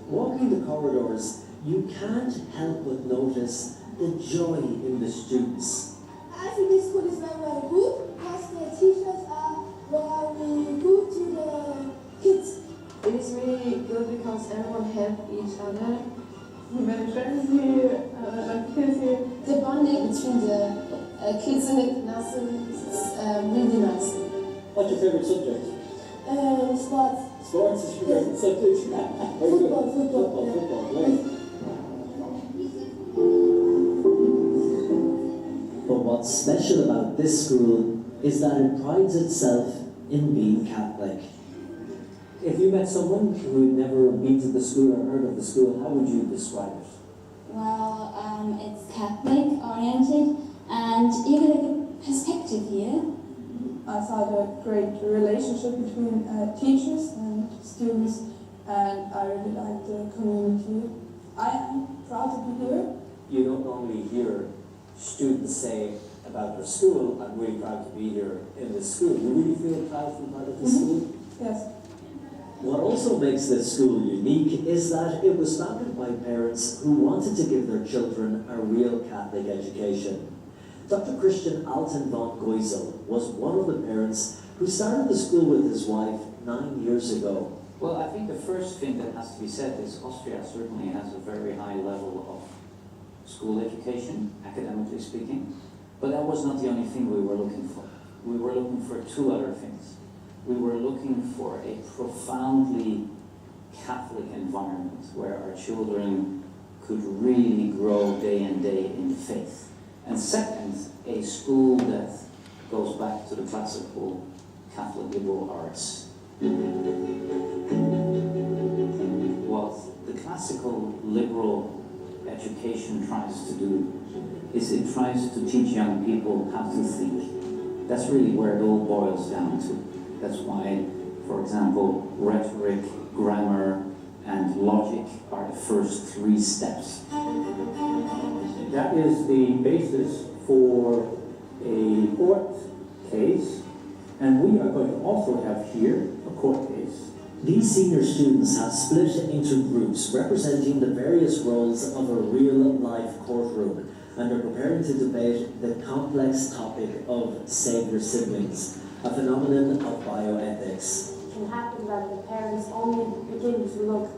Walking the corridors, you can't help but notice the joy in the students. I think this school is very, very good because the teachers are very good to the kids. It is really good because everyone helps each other. Many friends here, like kids here. The bonding between the kids in the class is really nice. What's your favorite subject? Sports. Sports is your favorite subject? Football, great. But what's special about this school is that it prides itself in being Catholic. If you met someone who had never been to the school or heard of the school, how would you describe it? Well, it's Catholic oriented and you get a good perspective here. I saw a great relationship between teachers and students, and I really like the community. I am proud to be here. You don't normally hear students say about their school, I'm really proud to be here in this school. You really feel proud to be part of this school? Yes. What also makes this school unique is that it was founded by parents who wanted to give their children a real Catholic education. Dr. Christian Alten von Geusel was one of the parents who started the school with his wife 9 years ago. Well, I think the first thing that has to be said is Austria certainly has a very high level of school education, academically speaking, but that was not the only thing we were looking for. We were looking for two other things. We were looking for a profoundly Catholic environment where our children could really grow day and day in faith. And second, a school that goes back to the classical Catholic liberal arts. What the classical liberal education tries to do is it tries to teach young people how to think. That's really where it all boils down to. That's why, for example, rhetoric, grammar, and logic are the first 3 steps. That is the basis for a court case, and we are going to also have here a court case. These senior students have split into groups representing the various roles of a real-life courtroom, and are preparing to debate the complex topic of save your siblings, a phenomenon of bioethics. It can happen that the parents only begin to look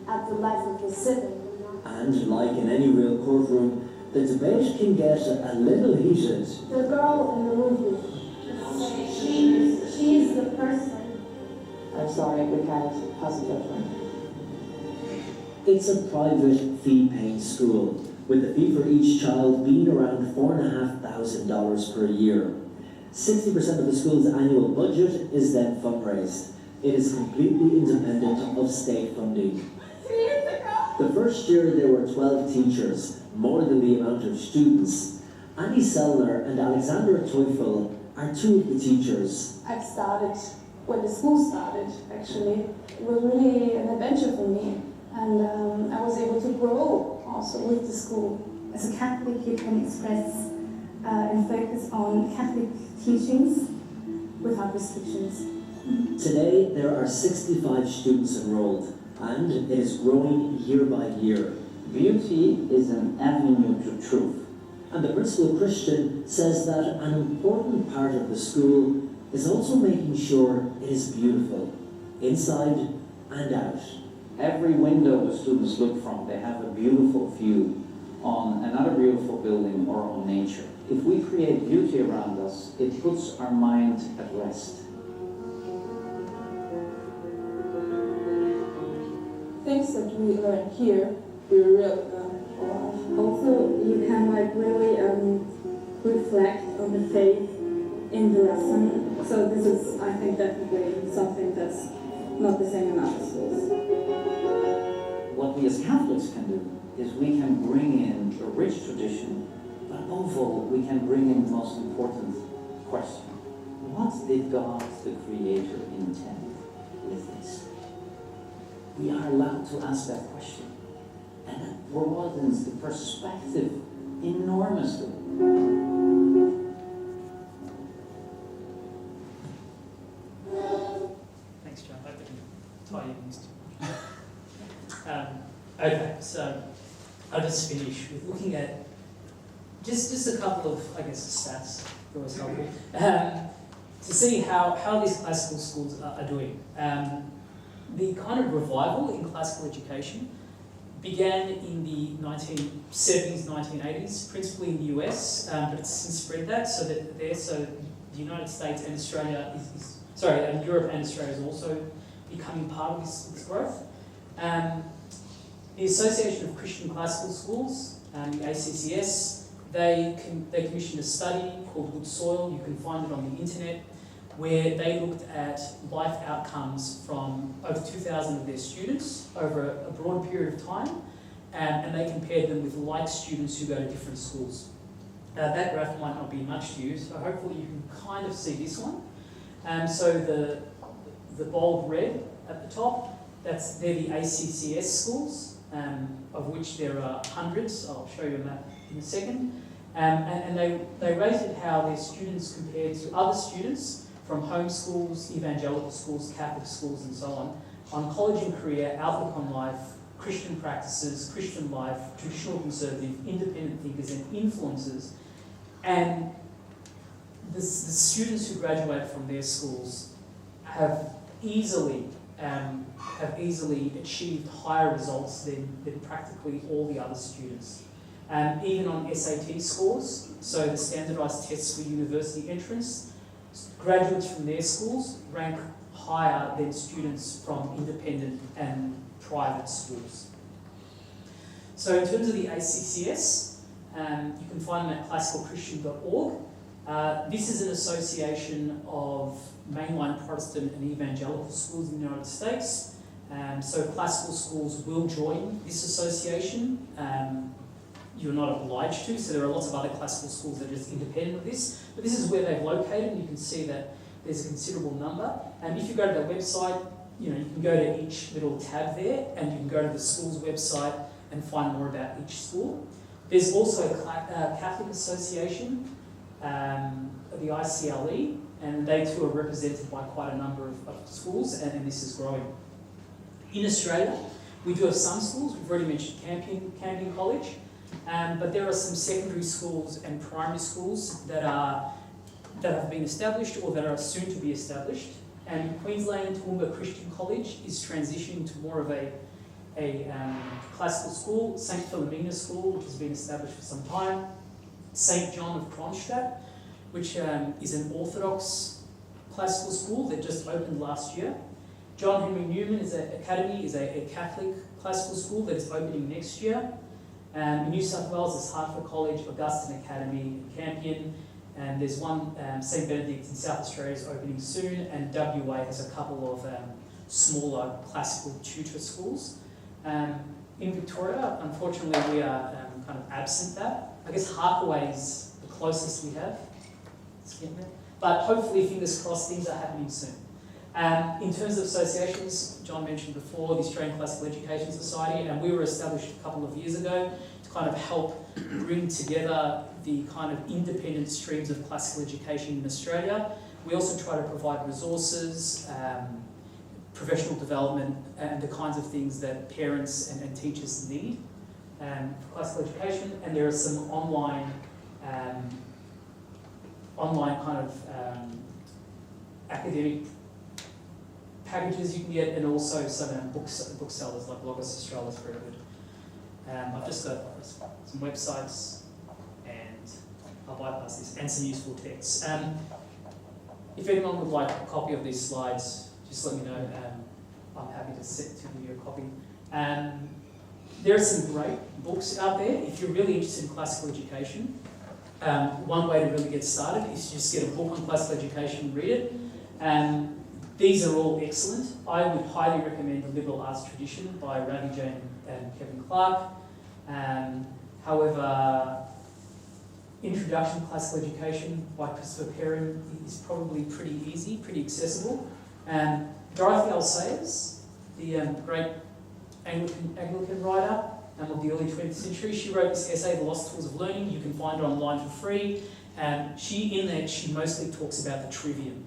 at the life of the sibling. And like in any real courtroom, the debate can get a little heated. The girl in the movie, she is the person. I'm sorry, we can't pass a judgment. It's a private fee-paying school, with the fee for each child being around $4,500 per year. 60% of the school's annual budget is then fundraised. It is completely independent of state funding. The first year there were 12 teachers, more than the amount of students. Annie Sellner and Alexandra Teufel are 2 of the teachers. I started when the school started, actually. It was really an adventure for me, and I was able to grow also with the school. As a Catholic, you can express and focus on Catholic teachings without restrictions. Today there are 65 students enrolled, and it is growing year by year. Beauty is an avenue to truth. And the principal Christian says that an important part of the school is also making sure it is beautiful, inside and out. Every window the students look from, they have a beautiful view on another beautiful building or on nature. If we create beauty around us, it puts our mind at rest. Things that we learn here, we really learn for life. Also, you can like really reflect on the faith in the lesson. So this is, I think, definitely something that's not the same in other schools. What we as Catholics can do is we can bring in a rich tradition, but above all, we can bring in the most important question. What did God, the Creator, intend with this? We are allowed to ask that question. And that broadens the perspective enormously. Thanks, John. I didn't tie you in this too much. Okay, so I'll just finish with looking at just a couple of, I guess, stats. Always helpful to see how these classical schools are doing. The kind of revival in classical education began in the 1970s, 1980s, principally in the US, but it's since spread that so that the United States and Australia and Europe and Australia is also becoming part of this growth. The Association of Christian Classical Schools, the ACCS, they commissioned a study called Good Soil. You can find it on the internet, where they looked at life outcomes from over 2,000 of their students over a broad period of time, and they compared them with like students who go to different schools. That graph might not be much to you, so hopefully you can kind of see this one. So the bold red at the top, they're the ACCS schools, of which there are hundreds. I'll show you a map in a second. And they rated how their students compared to other students from home schools, evangelical schools, Catholic schools, and so on college and career, outlook on life, Christian practices, Christian life, traditional conservative, independent thinkers, and influences. And the students who graduate from their schools have easily achieved higher results than practically all the other students. Even on SAT scores, so the standardised tests for university entrance, graduates from their schools rank higher than students from independent and private schools. So in terms of the ACCS, you can find them at classicalchristian.org. This is an association of mainline Protestant and evangelical schools in the United States. So classical schools will join this association. You're not obliged to, so there are lots of other classical schools that are just independent of this. But this is where they've located, and you can see that there's a considerable number. And if you go to their website, you can go to each little tab there, and you can go to the school's website and find more about each school. There's also a Catholic Association, the ICLE, and they too are represented by quite a number of schools, and this is growing. In Australia, we do have some schools. We've already mentioned Campion College. But there are some secondary schools and primary schools that have been established or that are soon to be established. And Queensland Toowoomba Christian College is transitioning to more of a classical school. St Philomena School, which has been established for some time. St John of Kronstadt, which is an Orthodox classical school that just opened last year. John Henry Newman Academy is a Catholic classical school that is opening next year. In New South Wales, there's Hartford College, Augustine Academy, Campion, and there's one, St Benedict in South Australia is opening soon, and WA has a couple of smaller classical tutor schools. In Victoria, unfortunately, we are kind of absent that. I guess Harkaway is the closest we have. But hopefully, fingers crossed, things are happening soon. In terms of associations, John mentioned before, the Australian Classical Education Society, and we were established a couple of years ago to kind of help bring together the kind of independent streams of classical education in Australia. We also try to provide resources, professional development, and the kinds of things that parents and teachers need for classical education. And there are some online online kind of academic packages you can get, and also some booksellers like Logos Australia is very good. I've just got some websites, and I'll bypass this, and some useful texts. If anyone would like a copy of these slides, just let me know. I'm happy to give you a copy. There are some great books out there. If you're really interested in classical education, one way to really get started is to just get a book on classical education and read it. These are all excellent. I would highly recommend The Liberal Arts Tradition by Ravi Jain and Kevin Clark. However, Introduction to Classical Education by Christopher Perrin is probably pretty easy, pretty accessible. Dorothy L. Sayers, the great Anglican writer of the early 20th century, she wrote this essay, The Lost Tools of Learning. You can find it online for free. She mostly talks about the trivium.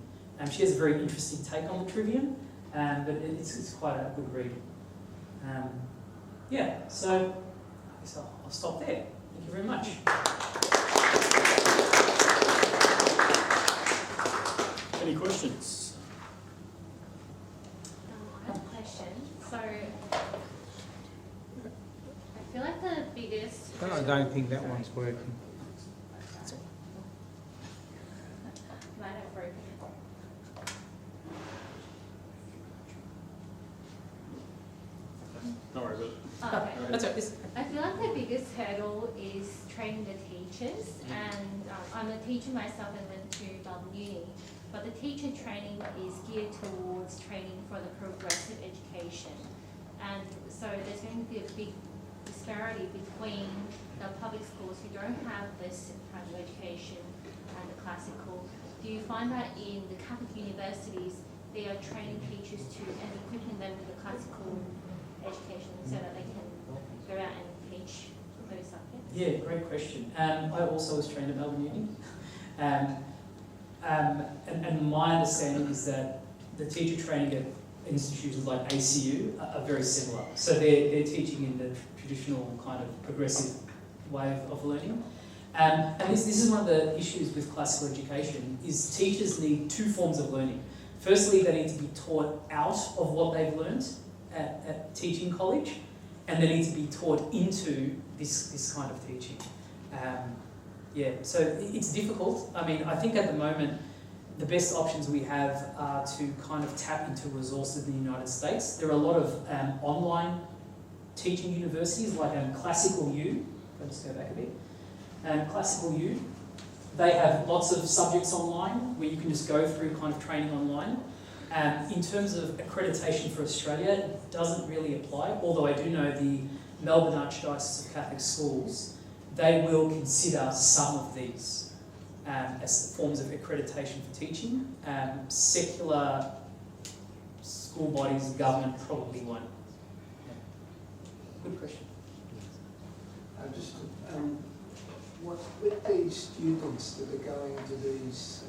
She has a very interesting take on the trivium, but it's quite a good read. Yeah, so I guess I'll stop there. Thank you very much. Any questions? I have a question. So, I feel like the biggest... I don't think that one's working. Might have broken. Don't worry about it. Oh, okay. That's right. I feel like the biggest hurdle is training the teachers, and I'm a teacher myself and went to Melbourne Uni, but the teacher training is geared towards training for the progressive education, and so there's going to be a big disparity between the public schools who don't have this private education and the classical. Do you find that in the Catholic universities they are training teachers to and equipping them with the classical education so that they can go out and teach those subjects? Yeah, great question. I also was trained at Melbourne Uni. And my understanding is that the teacher training at institutions like ACU are very similar. So they're teaching in the traditional kind of progressive way of learning. And this is one of the issues with classical education, is teachers need two forms of learning. Firstly, they need to be taught out of what they've learned at teaching college, and they need to be taught into this kind of teaching. So it's difficult. I mean, I think at the moment, the best options we have are to kind of tap into resources in the United States. There are a lot of online teaching universities like Classical U. I'll just go back a bit. Classical U, they have lots of subjects online where you can just go through kind of training online. In terms of accreditation for Australia, it doesn't really apply, although I do know the Melbourne Archdiocese of Catholic Schools, they will consider some of these as forms of accreditation for teaching. Secular school bodies, government probably won't. Yeah. Good question. With these students that are going to these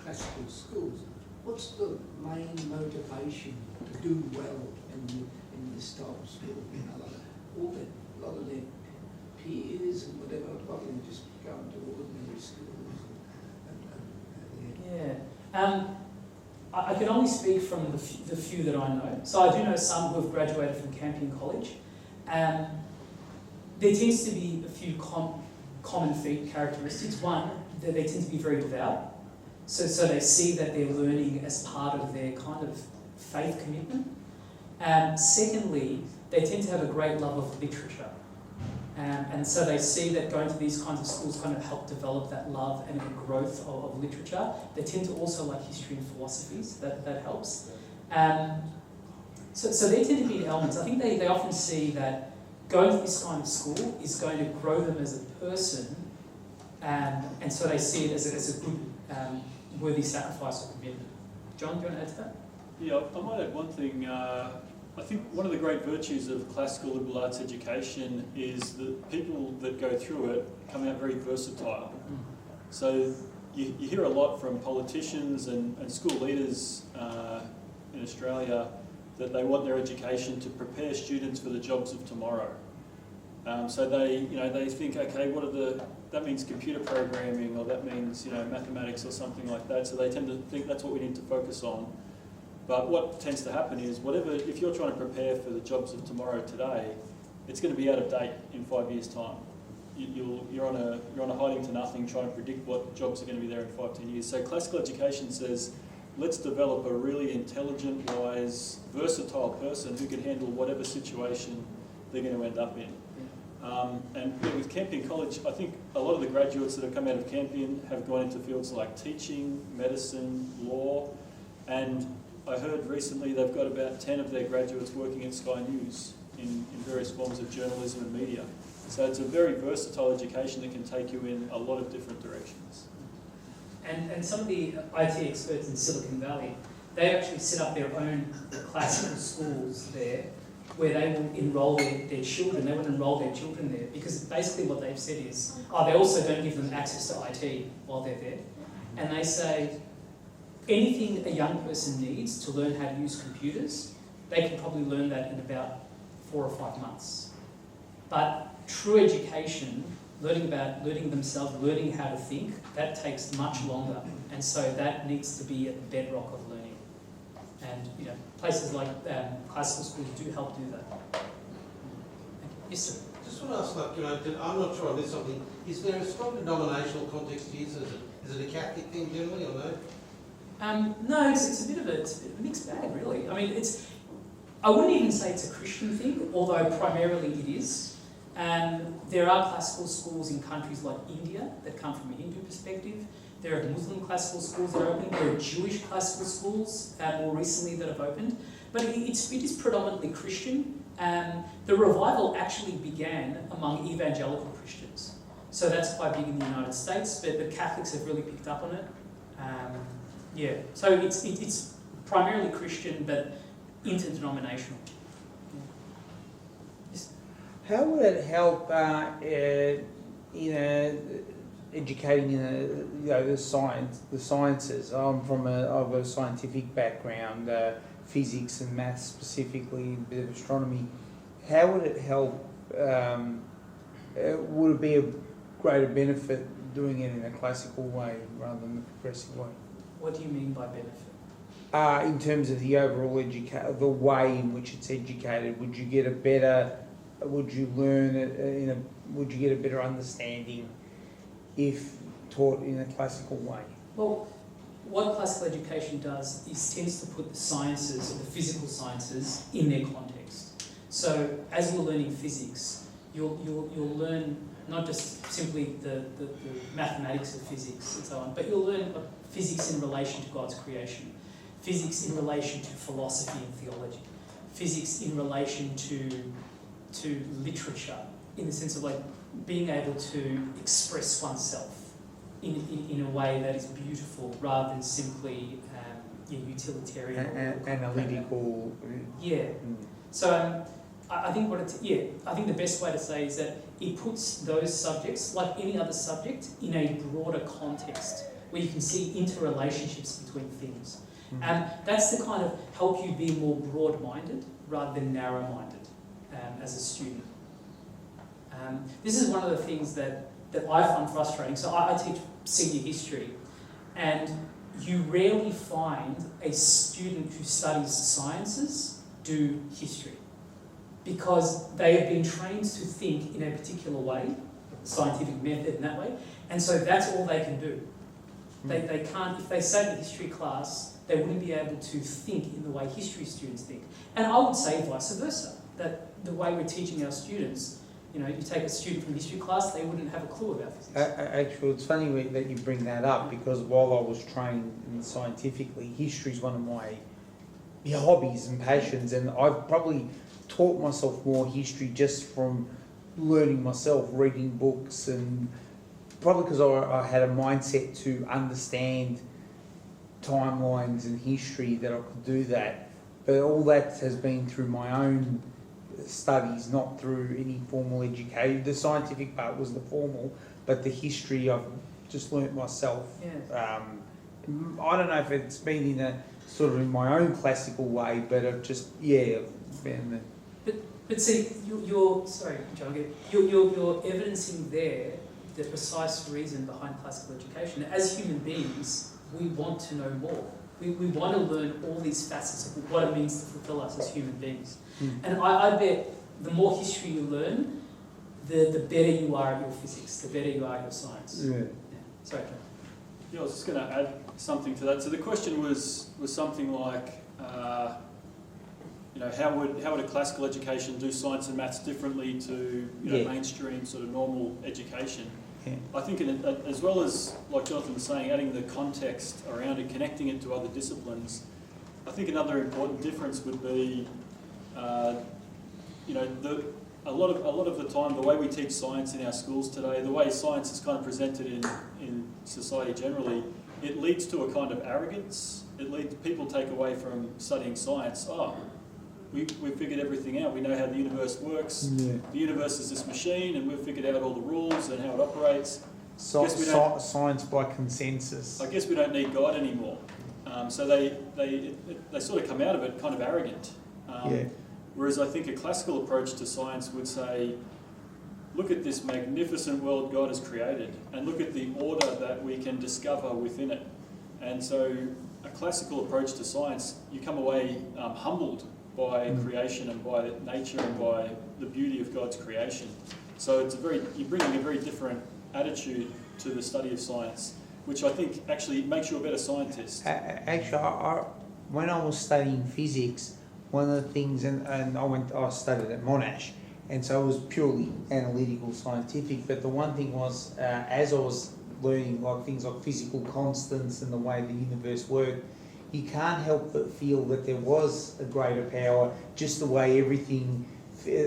classical schools, what's the main motivation to do well in this type of school? You know, like a lot of their peers and whatever, probably just going to ordinary schools. I can only speak from the few that I know. So I do know some who have graduated from Campion College. There tends to be a few common characteristics. One, that they tend to be very devout. So they see that they're learning as part of their kind of faith commitment. Secondly, they tend to have a great love of literature. And so they see that going to these kinds of schools kind of help develop that love and the growth of literature. They tend to also like history and philosophies, that helps. So they tend to be elements. I think they often see that going to this kind of school is going to grow them as a person, and so they see it as a good, worthy sacrifice or commitment. John, do you want to add to that? Yeah, I might add one thing. I think one of the great virtues of classical liberal arts education is that people that go through it come out very versatile. So you hear a lot from politicians and school leaders in Australia that they want their education to prepare students for the jobs of tomorrow. So they think, okay, that means computer programming, or that means, mathematics or something like that. So they tend to think that's what we need to focus on. But what tends to happen is if you're trying to prepare for the jobs of tomorrow today, it's going to be out of date in 5 years' time. You're on a hiding to nothing trying to predict what jobs are going to be there in 5-10 years. So classical education says, let's develop a really intelligent, wise, versatile person who can handle whatever situation they're going to end up in. And with Campion College, I think a lot of the graduates that have come out of Campion have gone into fields like teaching, medicine, law, and I heard recently they've got about 10 of their graduates working at Sky News in various forms of journalism and media. So it's a very versatile education that can take you in a lot of different directions. And some of the IT experts in Silicon Valley, they actually set up their own classical schools there where they will enrol their children. They would enrol their children there because basically what they've said is, they also don't give them access to IT while they're there. And they say, anything a young person needs to learn how to use computers, they can probably learn that in about 4 or 5 months. But true education, learning themselves, learning how to think, that takes much longer. And so that needs to be at the bedrock of learning. And places like classical schools do help do that. Yes, sir. Just want to ask, I'm not sure I missed something. Is there a strong denominational context here? So is it a Catholic thing generally, or no? No, it's a bit of a mixed bag, really. I mean, I wouldn't even say it's a Christian thing, although primarily it is. There are classical schools in countries like India that come from a Hindu perspective. There are Muslim classical schools that are opening. There are Jewish classical schools more recently that have opened. But it is predominantly Christian. The revival actually began among evangelical Christians. So that's quite big in the United States, but the Catholics have really picked up on it. So it's primarily Christian, but interdenominational. How would it help educating in the sciences? I'm from I've got a scientific background, physics and maths specifically, a bit of astronomy. How would it help? Would it be a greater benefit doing it in a classical way rather than the progressive way? What do you mean by benefit? In terms of the overall the way in which it's educated, would you get a better? Would you learn it would you get a better understanding if taught in a classical way? Well, what classical education does is tends to put the sciences or the physical sciences in their context. So as you're learning physics, you'll learn not just simply the mathematics of physics and so on, but you'll learn physics in relation to God's creation, physics in relation to philosophy and theology, physics in relation to literature, in the sense of like being able to express oneself in a way that is beautiful rather than simply utilitarian analytical. So I think I think the best way to say is that it puts those subjects, like any other subject, in a broader context where you can see interrelationships between things. And that's to kind of help you be more broad-minded rather than narrow-minded as a student. This is one of the things that I find frustrating. So I teach senior history, and you rarely find a student who studies sciences do history, because they have been trained to think in a particular way, scientific method in that way, and so that's all they can do. They can't, if they sat in a history class, they wouldn't be able to think in the way history students think. And I would say vice versa, that the way we're teaching our students, you take a student from history class, they wouldn't have a clue about physics. Actually, it's funny that you bring that up, because while I was trained scientifically, history is one of my hobbies and passions, and I've probably taught myself more history just from learning myself, reading books, and probably because I had a mindset to understand timelines and history that I could do that. But all that has been through my own studies, not through any formal education. The scientific part was the formal, but the history I've just learnt myself. I don't know if it's been in a sort of in my own classical way, but I've just been. But But see, you're sorry, John, you're evidencing there the precise reason behind classical education. As human beings, we want to know more. We want to learn all these facets of what it means to fulfill us as human beings. And I bet the more history you learn, the better you are at your physics, the better you are at your science. Yeah. Sorry, John. Yeah, I was just going to add something to that. So the question was something like, how would a classical education do science and maths differently to mainstream sort of normal education? Yeah. I think as well as, like Jonathan was saying, adding the context around it, connecting it to other disciplines, I think another important difference would be, a lot of the time, the way we teach science in our schools today, the way science is kind of presented in society generally, it leads to a kind of arrogance. People take away from studying science, we figured everything out. We know how the universe works. Yeah. The universe is this machine, and we've figured out all the rules and how it operates. Science by consensus. I guess we don't need God anymore. So they sort of come out of it kind of arrogant. Whereas I think a classical approach to science would say, look at this magnificent world God has created, and look at the order that we can discover within it. And so a classical approach to science, you come away humbled by creation and by nature and by the beauty of God's creation. So you're bringing a very different attitude to the study of science, which I think actually makes you a better scientist. Actually, when I was studying physics, one of the things, and I studied at Monash, and so it was purely analytical, scientific, but the one thing was, as I was learning like things like physical constants and the way the universe worked, you can't help but feel that there was a greater power, just the way everything,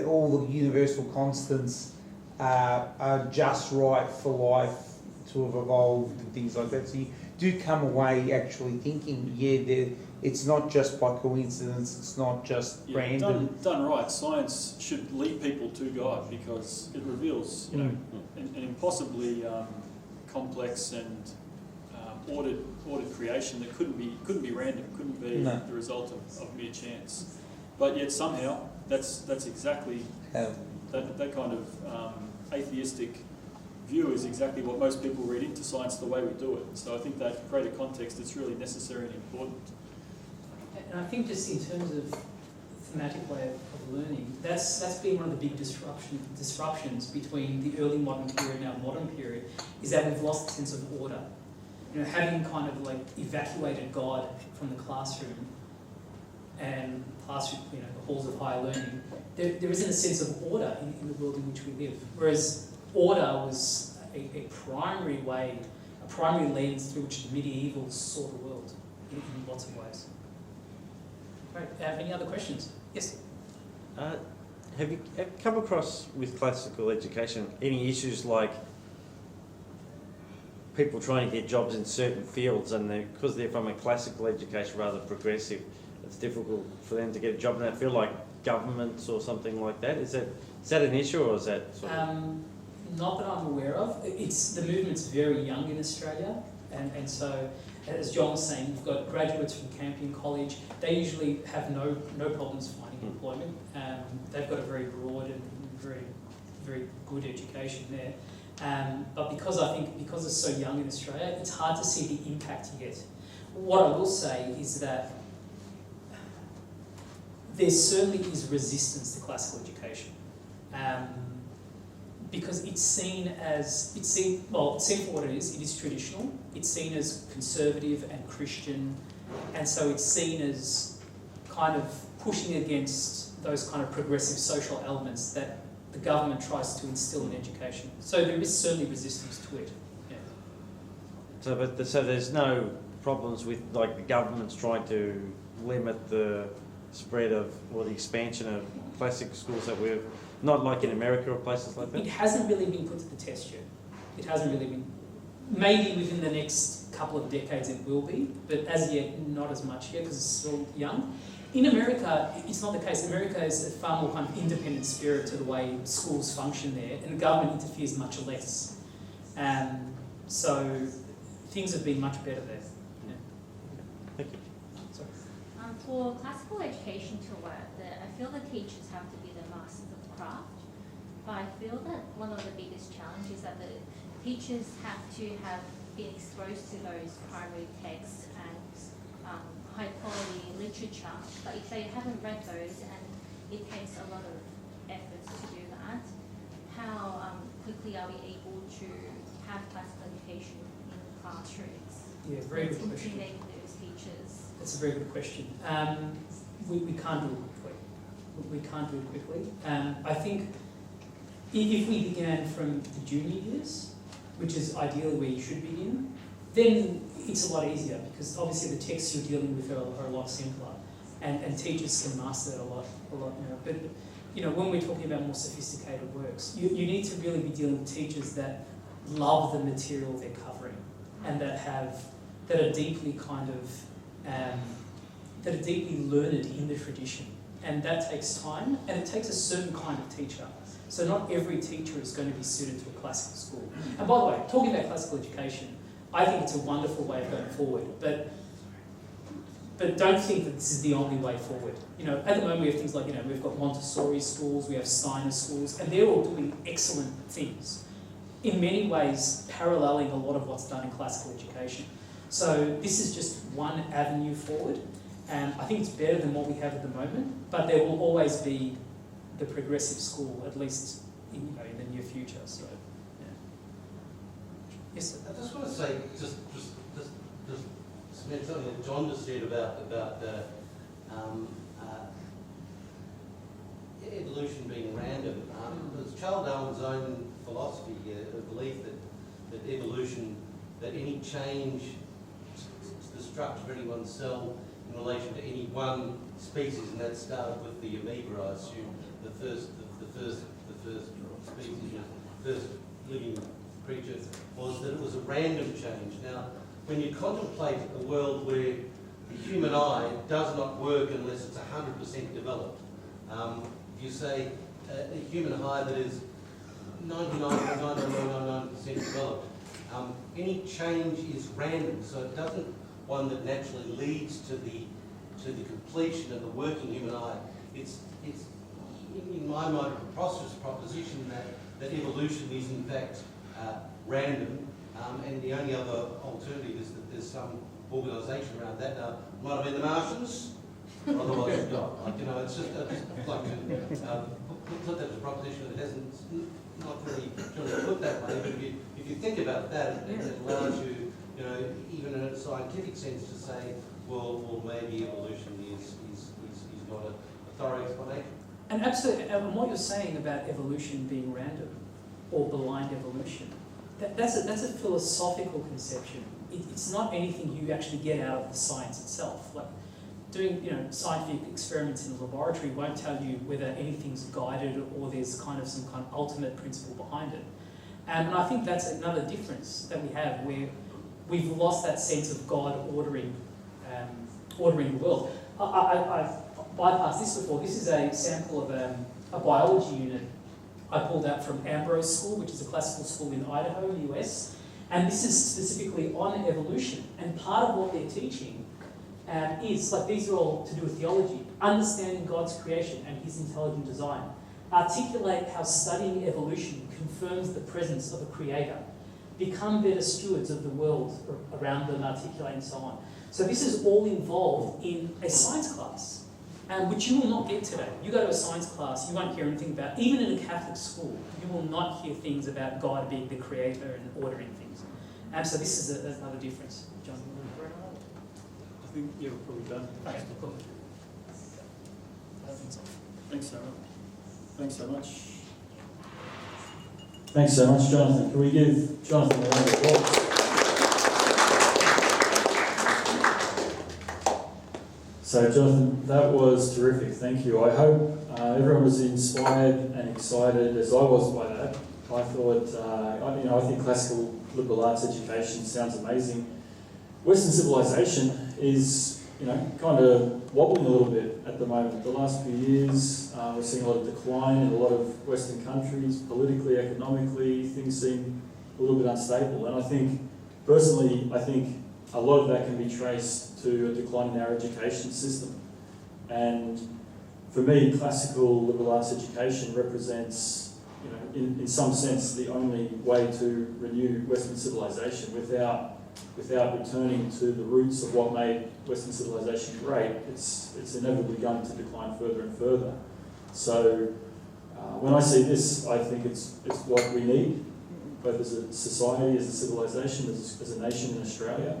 all the universal constants are just right for life to have evolved and things like that. So you do come away actually thinking, it's not just by coincidence, it's not just random. Done right, science should lead people to God because it reveals, an impossibly complex and ordered creation that couldn't be random, couldn't be the result of mere chance. But yet somehow that's exactly that kind of atheistic view is exactly what most people read into science the way we do it. So I think that greater context is really necessary and important. And I think just in terms of thematic way of learning, that's been one of the big disruptions between the early modern period and our modern period, is that we've lost the sense of order. Having kind of like evacuated God from the classroom and the halls of higher learning, there isn't a sense of order in the world in which we live. Whereas order was a primary way, a primary lens through which the medievals saw the world in lots of ways. Right, any other questions? Yes? Have you come across with classical education any issues like people trying to get jobs in certain fields, and because they're from a classical education rather than progressive, it's difficult for them to get a job in that field, like governments or something like that? Is that an issue, or is that sort of... Not that I'm aware of. The movement's very young in Australia, and so, as John was saying, you've got graduates from Campion College. They usually have no problems finding employment. They've got a very broad and very, very good education there. But because it's so young in Australia, it's hard to see the impact yet. What I will say is that there certainly is resistance to classical education. Because it's seen for what it is traditional, it's seen as conservative and Christian, and so it's seen as kind of pushing against those kind of progressive social elements that the government tries to instill in education. So there is certainly resistance to it. Yeah. So there's no problems with like the government's trying to limit the spread of or the expansion of classic schools that we're not like in America or places like that? It hasn't really been put to the test yet. It hasn't really been. Maybe within the next couple of decades it will be, but as yet not as much yet because it's still young. In America, it's not the case. America is a far more kind of independent spirit to the way schools function there, and the government interferes much less. So things have been much better there. Yeah. Thank you. Sorry. For classical education to work, I feel the teachers have to be the Masters of Craft. But I feel that one of the biggest challenges is that the teachers have to have been exposed to those primary texts and high quality literature. But if they haven't read those, and it takes a lot of efforts to do that, how quickly are we able to have classical education in the classrooms? Yeah, very good question. Those teachers. That's a very good question. We can't do it quickly. We can't do it quickly. I think if we began from the junior years, which is ideally where you should begin, then it's a lot easier because obviously the texts you're dealing with are a lot simpler, and teachers can master that a lot now. But when we're talking about more sophisticated works, you need to really be dealing with teachers that love the material they're covering and that are deeply that are deeply learned in the tradition, and that takes time, and it takes a certain kind of teacher. So not every teacher is going to be suited to a classical school. And by the way, talking about classical education, I think it's a wonderful way of going forward, but don't think that this is the only way forward. At the moment we have things like, we've got Montessori schools, we have Steiner schools, and they're all doing excellent things. In many ways, paralleling a lot of what's done in classical education. So this is just one avenue forward, and I think it's better than what we have at the moment, but there will always be the progressive school, at least in the near future. So, yeah. Yes, sir. I just want to say, just cement something that John just said about evolution being random. It's Charles Darwin's own philosophy, a belief that evolution, that any change to the structure of anyone's cell in relation to any one species, and that started with the amoeba, I assume, the first species, first living creature, was that it was a random change. Now, when you contemplate a world where the human eye does not work unless it's 100% developed, if you say a human eye that is 99.9999% developed, any change is random, so it doesn't one that naturally leads to the completion of the working human eye. It's in my mind a preposterous proposition that evolution is in fact random, and the only other alternative is that there's some organisation around that. Now, might have been the Martians, otherwise it's not. It's just like to put that as a proposition that hasn't not really put that way. But if you think about that, it allows you, even in a scientific sense, to say, well, maybe evolution is not a thorough explanation. And absolutely, and what you're saying about evolution being random or blind evolution, that's a philosophical conception. It's not anything you actually get out of the science itself. Like doing scientific experiments in a laboratory won't tell you whether anything's guided or there's some kind of ultimate principle behind it. And I think that's another difference that we have, where we've lost that sense of God ordering the world. I've bypassed this before. This is a sample of a biology unit I pulled out from Ambrose School, which is a classical school in Idaho, US. And this is specifically on evolution. And part of what they're teaching is, these are all to do with theology, understanding God's creation and his intelligent design. Articulate how studying evolution confirms the presence of a creator. Become better stewards of the world around them, articulate and so on. So this is all involved in a science class, which you will not get today. You go to a science class, you won't hear anything about, even in a Catholic school, you will not hear things about God being the creator and ordering things. So this is another difference. John, you want to correct that? I think you're probably done. Okay, cool. Thanks so much, Jonathan. Can we give Jonathan a round of applause? So, Jonathan, that was terrific. Thank you. I hope everyone was inspired and excited as I was by that. I thought, I think classical liberal arts education sounds amazing. Western civilization is, kind of wobbling a little bit at the moment. The last few years, we're seeing a lot of decline in a lot of Western countries, politically, economically. Things seem a little bit unstable. And I think, personally, a lot of that can be traced to a decline in our education system. And for me, classical liberal arts education represents, in some sense, the only way to renew Western civilization without returning to the roots of what made Western civilization great. It's inevitably going to decline further and further. So when I see this, I think it's what we need, both as a society, as a civilization, as a nation in Australia.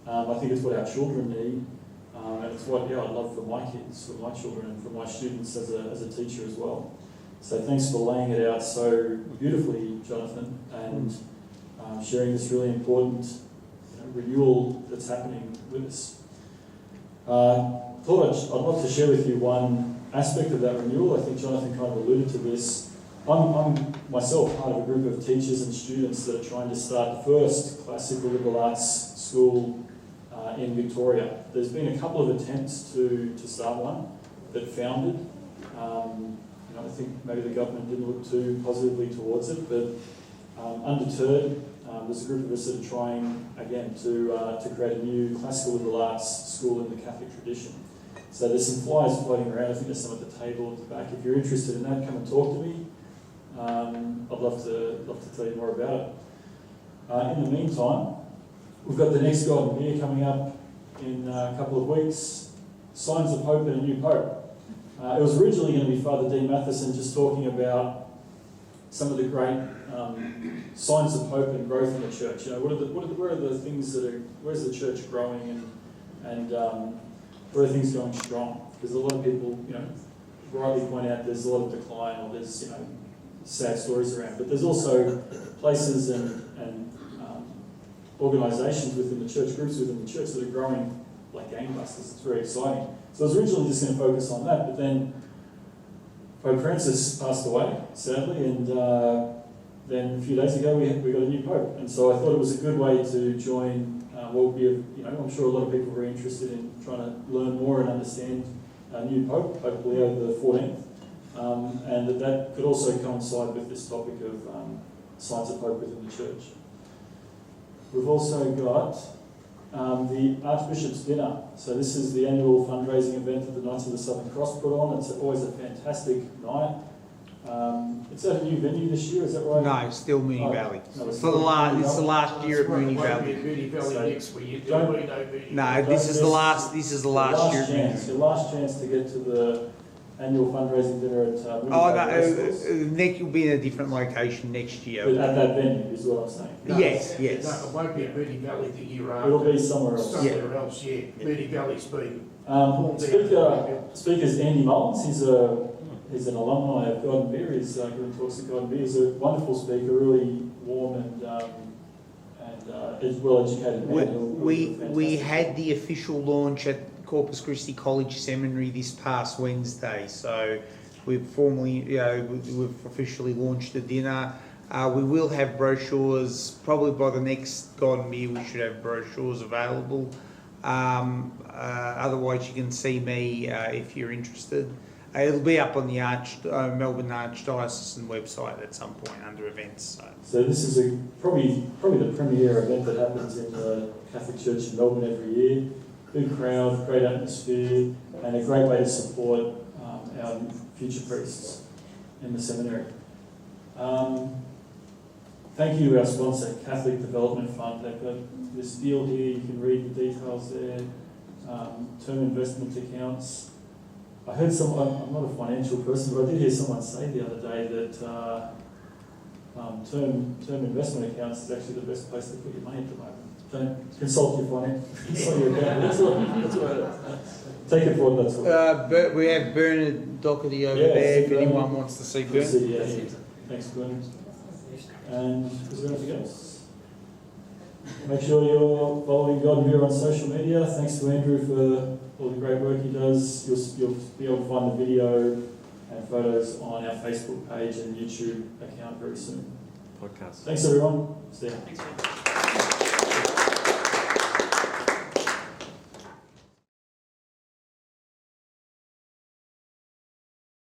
I think it's what our children need, and it's what I'd love for my kids, for my children, and for my students as a teacher as well. So thanks for laying it out so beautifully, Jonathan, and sharing this really important renewal that's happening with us. Thought I'd love to share with you one aspect of that renewal. I think Jonathan kind of alluded to this. I'm myself part of a group of teachers and students that are trying to start the first classical liberal arts school in Victoria. There's been a couple of attempts to start one that foundered. I think maybe the government didn't look too positively towards it, but undeterred, there's a group of us that are trying again to create a new classical liberal arts school in the Catholic tradition. So there's some flyers floating around. I think there's some at the table at the back. If you're interested in that, come and talk to me. I'd love to tell you more about it. In the meantime, we've got the next God and Beer coming up in a couple of weeks. Signs of Hope and a New Pope. It was originally going to be Father Dean Matheson just talking about some of the great signs of hope and growth in the church. Where are the things where's the church growing and where are things going strong? Because a lot of people, rightly point out there's a lot of decline or there's, sad stories around. But there's also places and organisations within the church, groups within the church that are growing like gangbusters. It's very exciting. So I was originally just going to focus on that, but then Pope Francis passed away, sadly, and then a few days ago we got a new Pope. And so I thought it was a good way to join what would be, I'm sure a lot of people are very interested in trying to learn more and understand a new Pope, Pope Leo the 14th. And that could also coincide with this topic of signs of hope within the church. We've also got the Archbishop's Dinner. So this is the annual fundraising event that the Knights of the Southern Cross put on. It's always a fantastic night. It's at a new venue this year, is that right? No, it's still Moonee Valley. No, It's the last year at Moonee Valley. Moonee Valley next week. No, this is the last year. Your last chance to get to the annual fundraising dinner at Moonee Valley. Nick will be in a different location next year. But at that venue is what I'm saying. No, yes. No, it won't be at Moonee Valley the year after. It'll be somewhere else. Somewhere else, yeah. Moonee Valley's been. Speaker's Andy Mullins. He's an alumni of God and Beer. He's given talks at God and Beer. He's a wonderful speaker, really warm and well-educated man. We had the official launch at Corpus Christi College Seminary this past Wednesday, so we've formally, we've officially launched the dinner. We will have brochures, probably by the next God and Beer we should have brochures available. Otherwise you can see me if you're interested. It'll be up on the Melbourne Archdiocesan website at some point under events. So this is probably the premier event that happens in the Catholic Church in Melbourne every year. Big crowd, great atmosphere, and a great way to support our future priests in the seminary. Thank you to our sponsor, Catholic Development Fund. They've got this deal here, you can read the details there. Term investment accounts. I heard I'm not a financial person, but I did hear someone say the other day that term investment accounts is actually the best place to put your money at the moment. Don't consult your consult your accountant. That's what it is. Take it forward, that's what. We have Bernard Doherty over there if anyone wants to see Bernard. Yeah. Thanks, Bernard. And is there anything else? Make sure you're following God and Beer on social media. Thanks to Andrew for all the great work he does. You'll be able to find the video and photos on our Facebook page and YouTube account very soon. Podcast. Thanks everyone. See ya. Thanks, man.